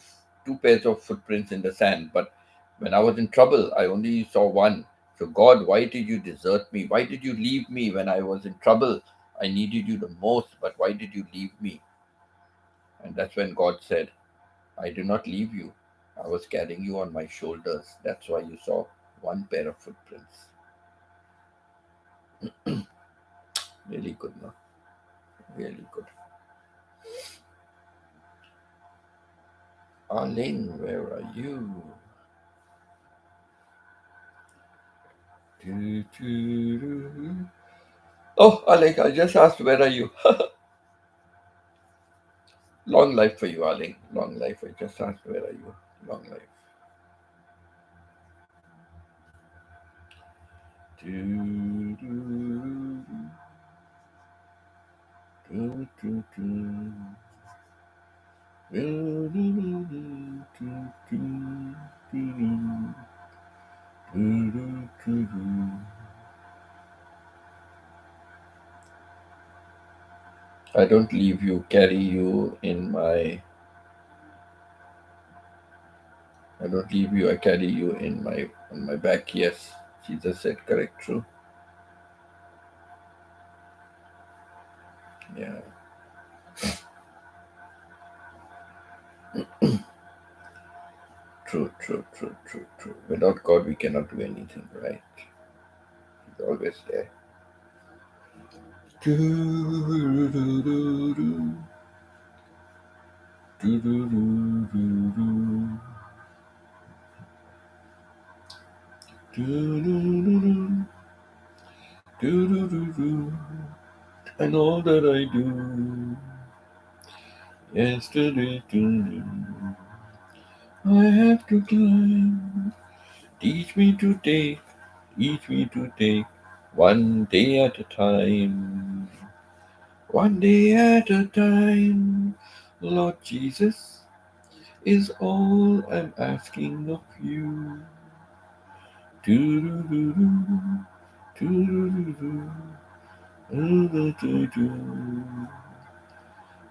pairs of footprints in the sand. But when I was in trouble, I only saw one. So God, why did you desert me? Why did you leave me when I was in trouble? I needed you the most, but why did you leave me? And that's when God said, I did not leave you. I was carrying you on my shoulders. That's why you saw one pair of footprints. Really good, no? Really good. Arlene, where are you? Oh, Alec, I just asked, where are you? Long life for you, Alec. Long life. I just asked, where are you? Long life. I don't leave you, carry you in my. I don't leave you, I carry you in my on my back. Yes, Jesus said, correct, true. Yeah, true, true, true, true, true. Without God, we cannot do anything, right? He's always there. And all that I do, yesterday, I have to climb. Teach me to take, teach me to take, one day at a time. One day at a time, Lord Jesus, is all I'm asking of you. Do-do-do-do, do-do-do-do, do-do-do-do.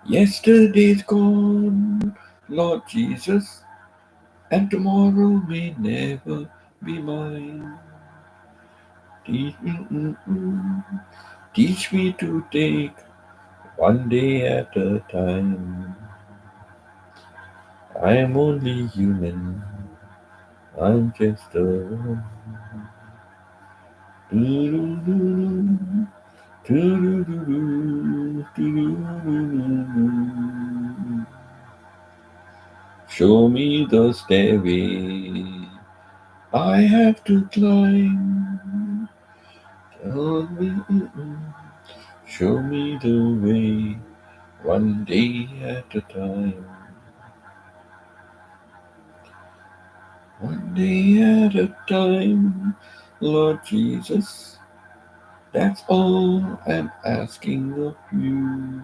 Yesterday's gone, Lord Jesus, and tomorrow may never be mine. Teach me to take one day at a time. I'm only human. I'm just a woman. Doo-doo-doo-doo, doo-doo-doo-doo, doo-doo-doo-doo. Show me the stairway I have to climb. Tell me, show me the way, one day at a time. One day at a time, Lord Jesus. That's all I'm asking of you.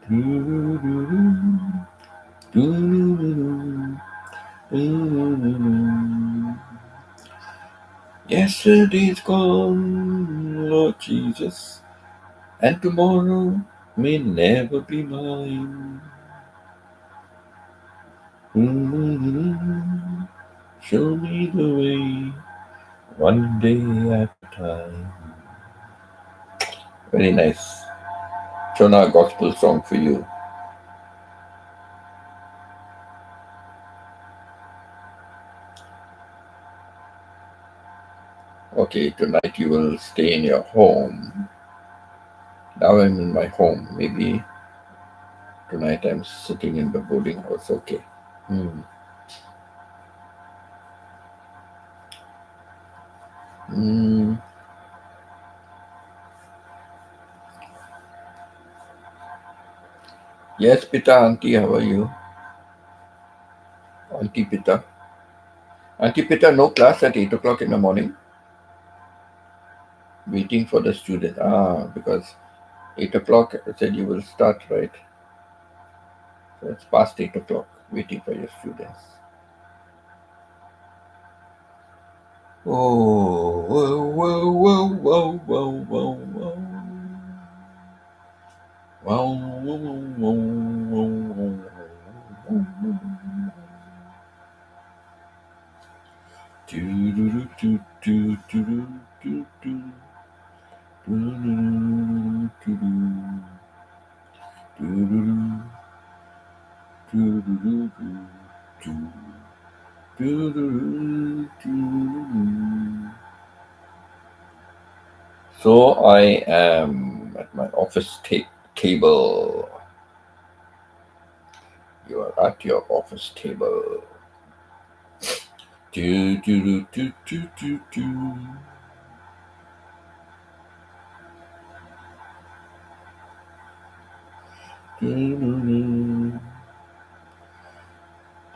Doo-doo-doo-doo, doo-doo-doo-doo, doo-doo-doo-doo. Yesterday's gone, Lord Jesus, and tomorrow may never be mine. Doo-doo-doo-doo, show me the way, one day at a time. Very nice. Chona gospel song for you. Okay, tonight you will stay in your home. Now I'm in my home. Maybe tonight I'm sitting in the boarding house. Okay. Hmm. Hmm. Yes, Pita, Auntie, how are you? Auntie Pita. Auntie Pita, no class at 8 o'clock in the morning? Waiting for the student. Ah, because 8 o'clock I said you will start, right? So it's past 8 o'clock, waiting for your students. Oh, whoa, whoa, whoa, whoa, whoa, whoa, whoa. Wow, wow, wow, wow, wow, wow. Do, do, do, do, do, do, do, do, do, do, do, do, do, do. So I am at my office table. You are at your office table. Do do do do do do. Do.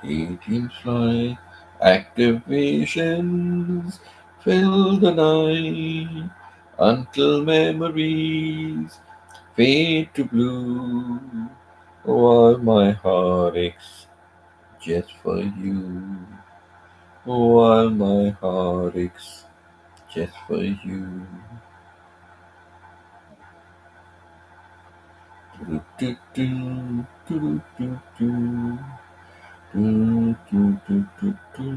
18 fly activations fill the night until memories fade to blue. While my heart aches just for you. While my heart aches just for you. Do, do, do, do, do, do, do, do, do, do, do.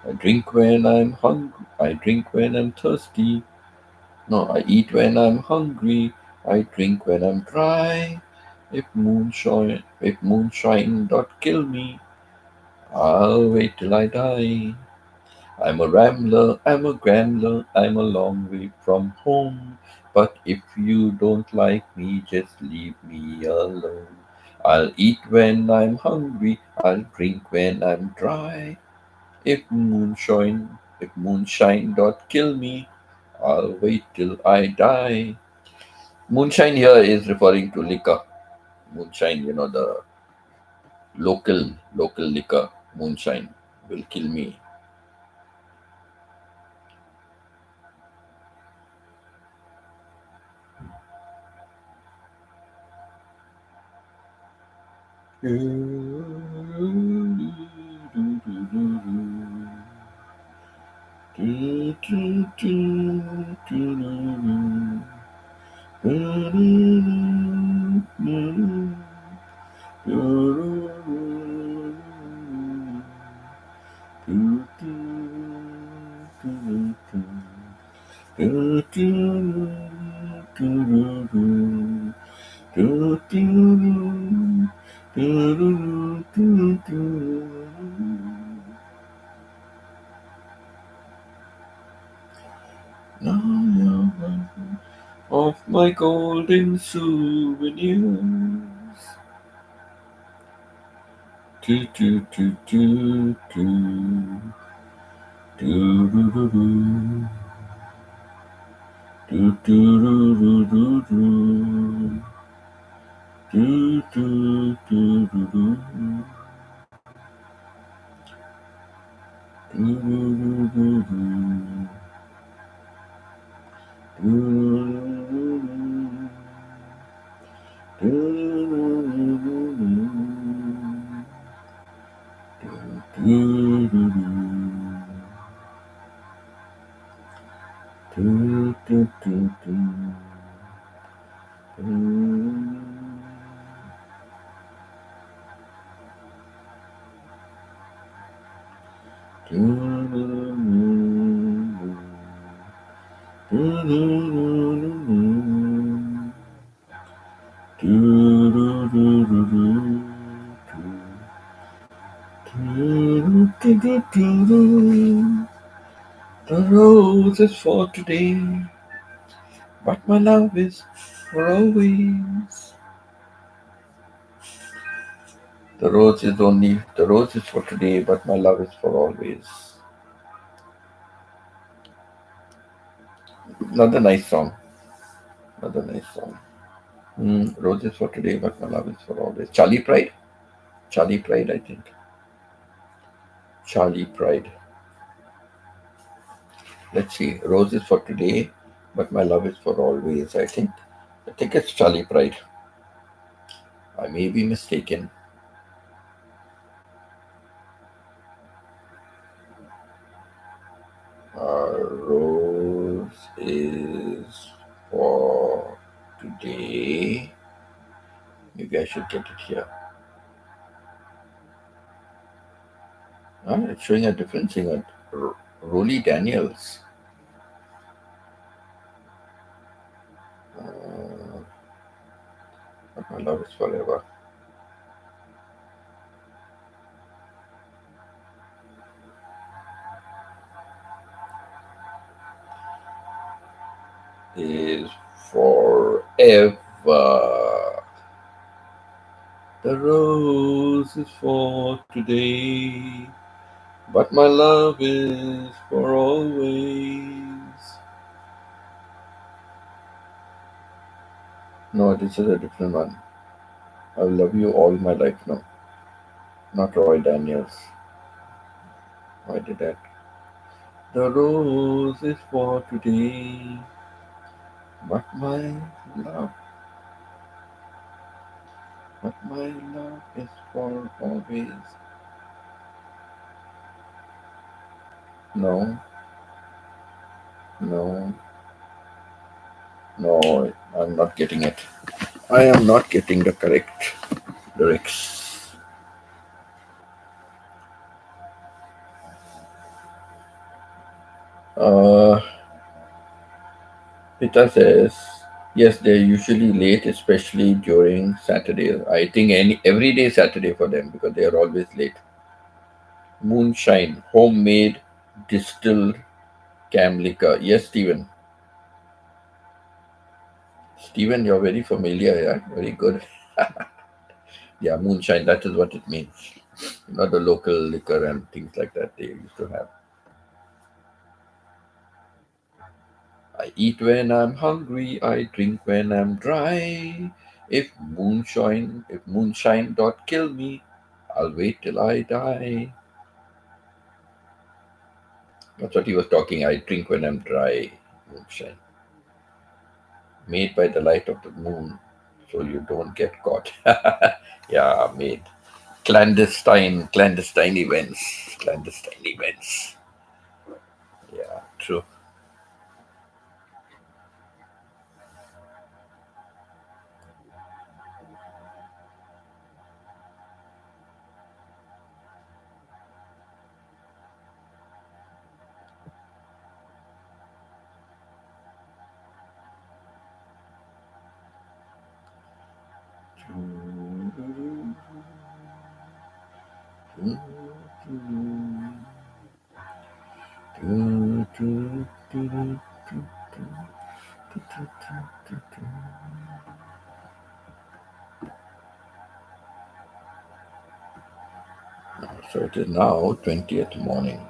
I drink when I'm hungry. I drink when I'm thirsty. No, I eat when I'm hungry. I drink when I'm dry. If moonshine don't kill me, I'll wait till I die. I'm a rambler, I'm a gambler, I'm a long way from home. But if you don't like me, just leave me alone. I'll eat when I'm hungry, I'll drink when I'm dry. If moonshine don't kill me, I'll wait till I die. Moonshine here is referring to liquor. Moonshine, the local liquor. Moonshine will kill me. Of my golden souvenirs. Do do do do do do do do do. Do do do do do do do do do do. Do do do do The rose is for today, but my love is for always. The rose is for today, but my love is for always. Another nice song. Another nice song. Rose is for today, but my love is for always. Charlie Pride. Charlie Pride, I think. Charlie Pride. Let's see. Rose is for today, but my love is for always. I think. I think it's Charlie Pride. I may be mistaken. Rose is for today. Maybe I should get it here. It's showing a different singer. Rolly Daniels. But my love is forever. Is forever. The rose is for today, but my love is for always. No, this is a different one. I'll love you all my life. No, not Roy Daniels. Why did that? The rose is for today, but love, my love is for always. No, no, no, I'm not getting it. I am not getting the correct lyrics. Uh, Pita says, yes, they're usually late, especially during Saturdays. I think every day Saturday for them because they are always late. Moonshine, homemade, distilled cam liquor. Yes, Stephen. Stephen, you're very familiar, yeah? Very good. Yeah, moonshine, that is what it means. The local liquor and things like that they used to have. I eat when I'm hungry, I drink when I'm dry. If moonshine don't kill me, I'll wait till I die. That's what he was talking. I drink when I'm dry. Moonshine. Made by the light of the moon, so you don't get caught. Yeah, made. Clandestine events. Clandestine events. Yeah, true. So it is now 20th morning.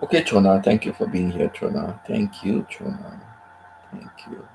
Okay, Chona, thank you for being here, Chona. Thank you, Chona. Thank you.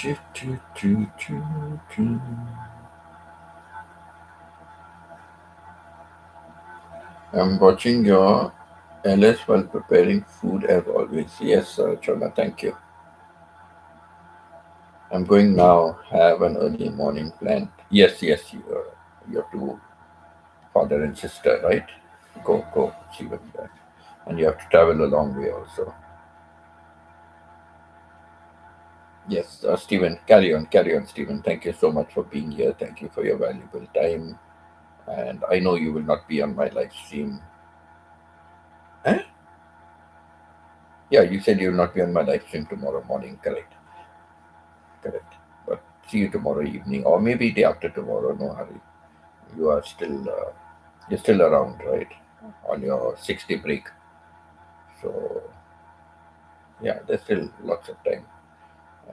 Choo, choo, choo, choo, choo. I'm watching your LS while preparing food as always. Yes, Chona, thank you. I'm going now. Have an early morning plan. Yes, yes, you're two father and sister, right? Go, go, see what you got. And you have to travel a long way also. Yes, Stephen, carry on, Stephen. Thank you so much for being here. Thank you for your valuable time. And I know you will not be on my live stream. Huh? Yeah, you said you will not be on my live stream tomorrow morning. Correct, correct. But see you tomorrow evening, or maybe day after tomorrow. No hurry. You are still, you're still around, right? On your 60 break. So yeah, there's still lots of time.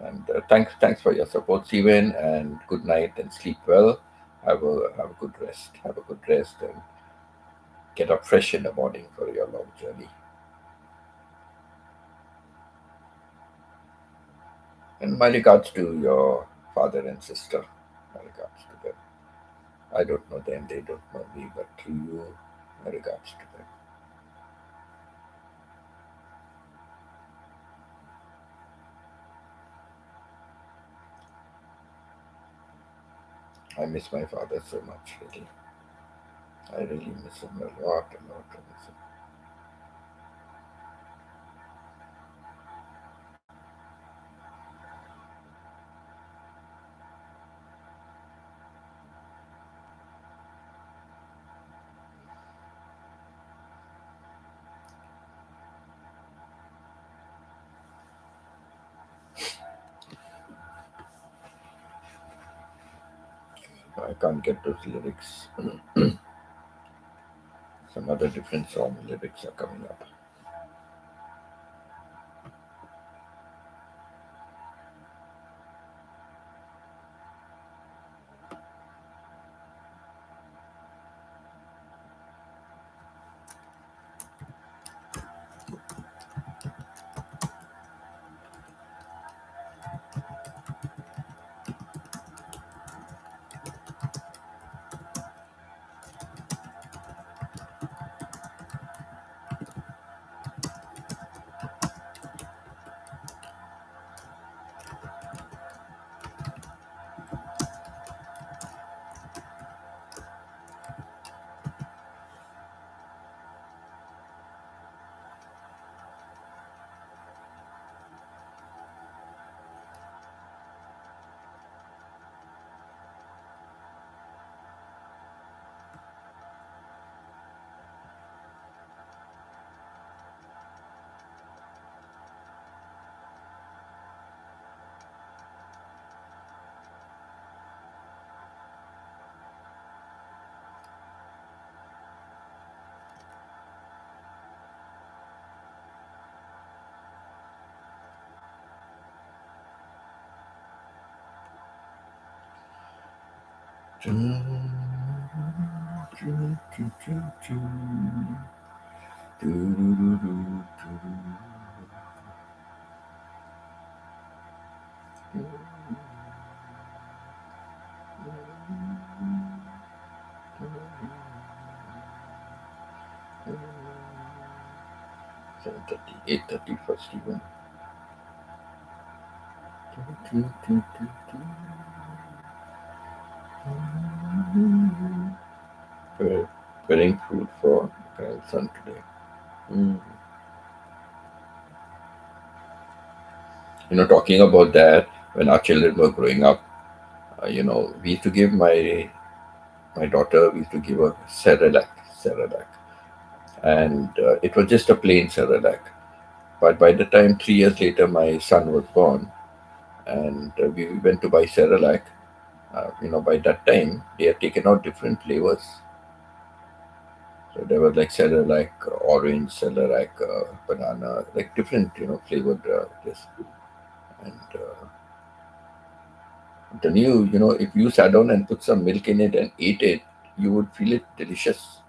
And thanks for your support, Steven. And good night and sleep well. Have a good rest. Have a good rest and get up fresh in the morning for your long journey. And my regards to your father and sister. My regards to them. I don't know them, they don't know me, but to you, my regards to them. I miss my father so much, really. I really miss him a lot, a lot. I miss him. I can't get those lyrics. Some other different song lyrics are coming up. Seven 8:30 for Stephen. Preparing food for grandson today. Mm. Talking about that, when our children were growing up, we used to give my daughter, we used to give her Cerelac, and it was just a plain Cerelac. But by the time 3 years later, my son was born, and we went to buy Cerelac. By that time, they had taken out different flavors. So there was like Cerelac, orange, Cerelac, banana, like different, flavored this. And the new, if you sat down and put some milk in it and ate it, you would feel it delicious.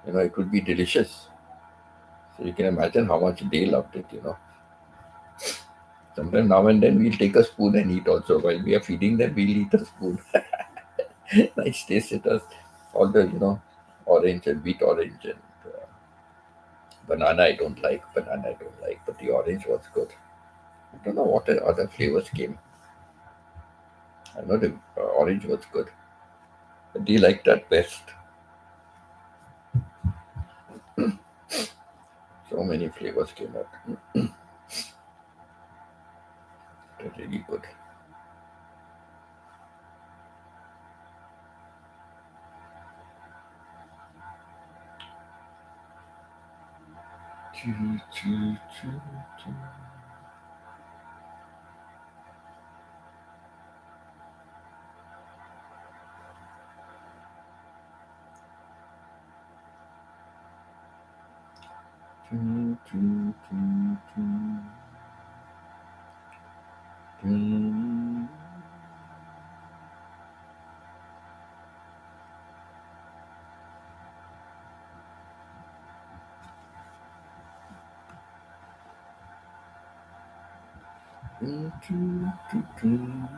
It would be delicious. So you can imagine how much they loved it. Sometimes now and then we'll take a spoon and eat also. While we are feeding them, we'll eat a spoon. Nice taste it has. All the, orange and wheat orange and banana I don't like. Banana I don't like. But the orange was good. I don't know what other flavors came. I know the orange was good. But do you like that best? So many flavors came out. They're really good. Choo, choo, choo, choo. Choo, choo, choo, choo. Choo. Choo, choo, choo, choo.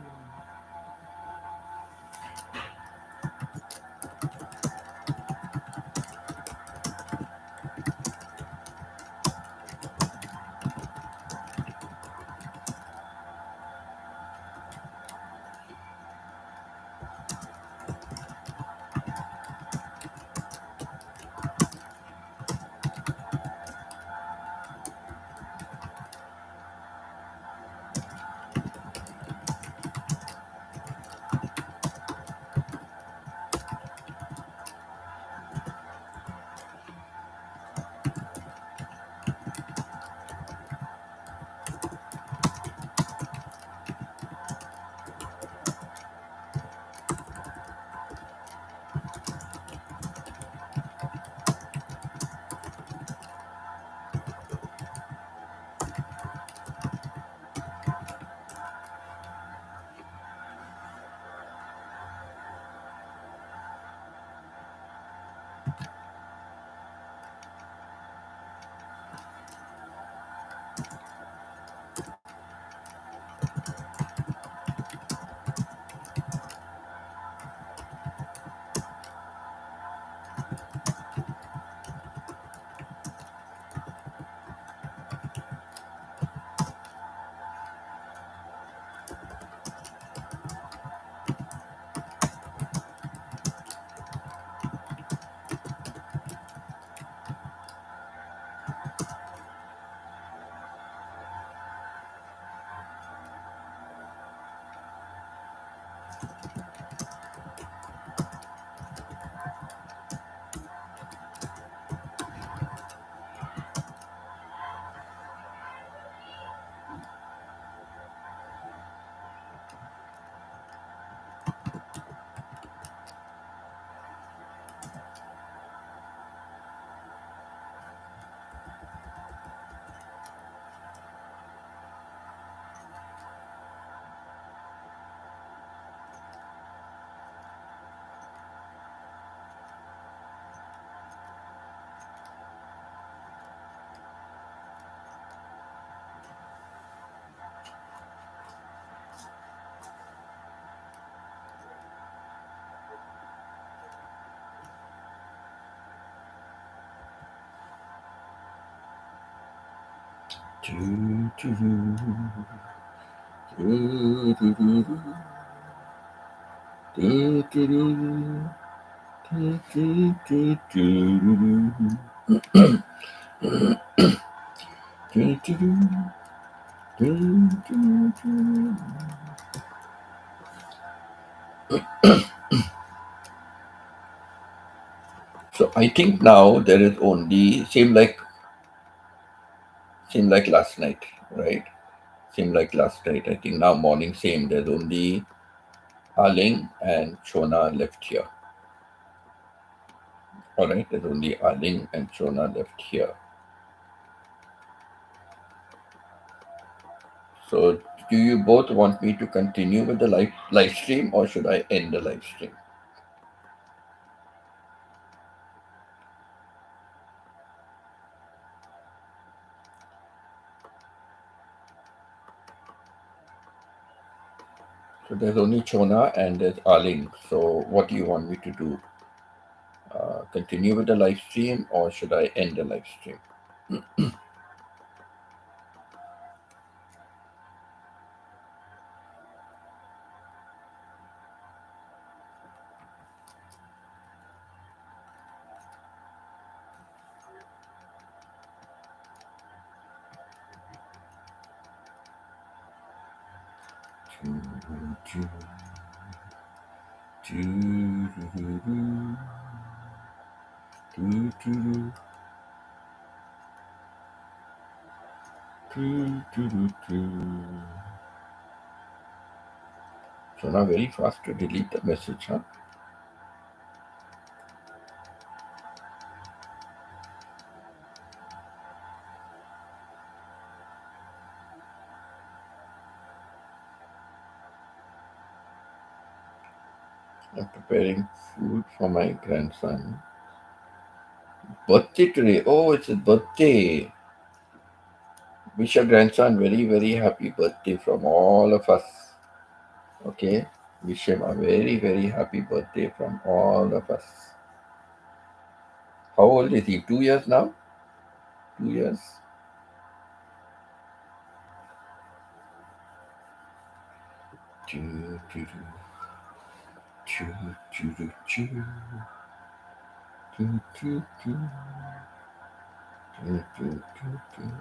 Choo, choo, choo, choo, choo, choo, choo, choo, choo. Do, do, do, do. Do, do, do, do, do. So I think now there is only same like last night, right? Same like last night. I think now morning same. There's only Arling and Shona left here. All right, there's only Arling and Shona left here. So do you both want me to continue with the live stream or should I end the live stream? So there's only Chona and there's Aling. So what do you want me to do? Continue with the live stream or should I end the live stream? So now very fast to delete the message, huh? I'm preparing food for my grandson. Birthday today. Oh, it's his birthday. Wish your grandson very, very happy birthday from all of us. Okay? Wish him a very, very happy birthday from all of us. How old is he? 2 years now? 2 years? Choo, choo, choo, choo, choo, choo, choo, choo, choo, choo, choo, choo, choo.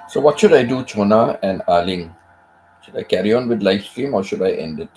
So what should I do, Chona and Aling? Should I carry on with live stream or should I end it?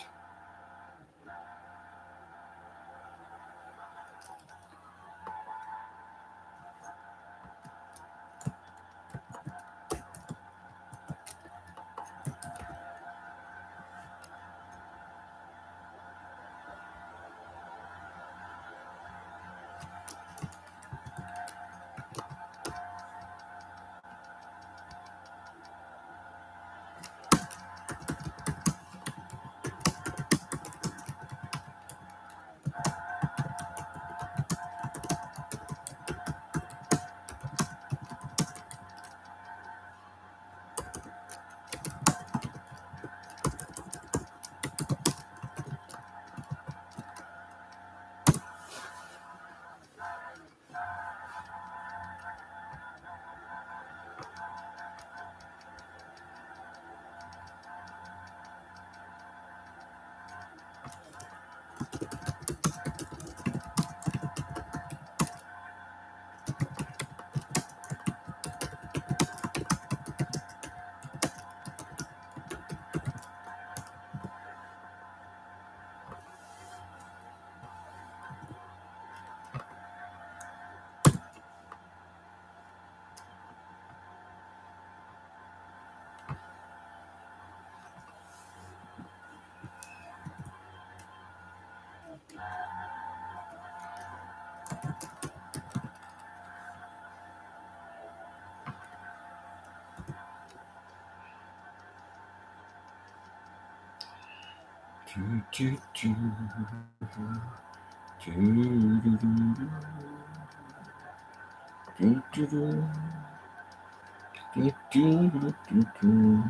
Choo, choo, choo. Choo, doo, doo, doo. Choo, choo, doo. Choo, choo, doo, doo, doo.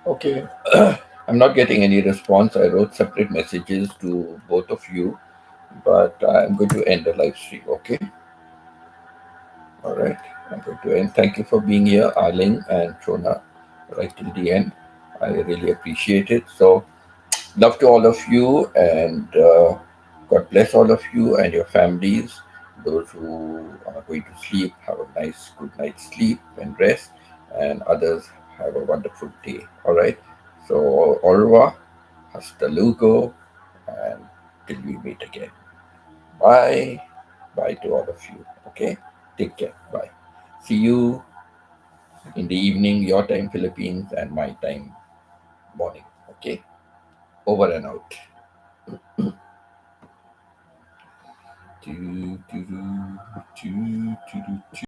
Okay. I'm not getting any response. I wrote separate messages to both of you, but I'm going to end the live stream. Okay. All right. I'm going to end. Thank you for being here, Arling and Shona, right till the end. I really appreciate it. So, love to all of you, and God bless all of you and your families. Those who are going to sleep, have a nice, good night's sleep and rest, and others have a wonderful day. All right. So, au revoir, hasta luego, and till we meet again. Bye. Bye to all of you. Okay. Take care. Bye. See you in the evening, your time, Philippines, and my time, morning. Okay. Over and out. Do, do, do, do, do, do, do.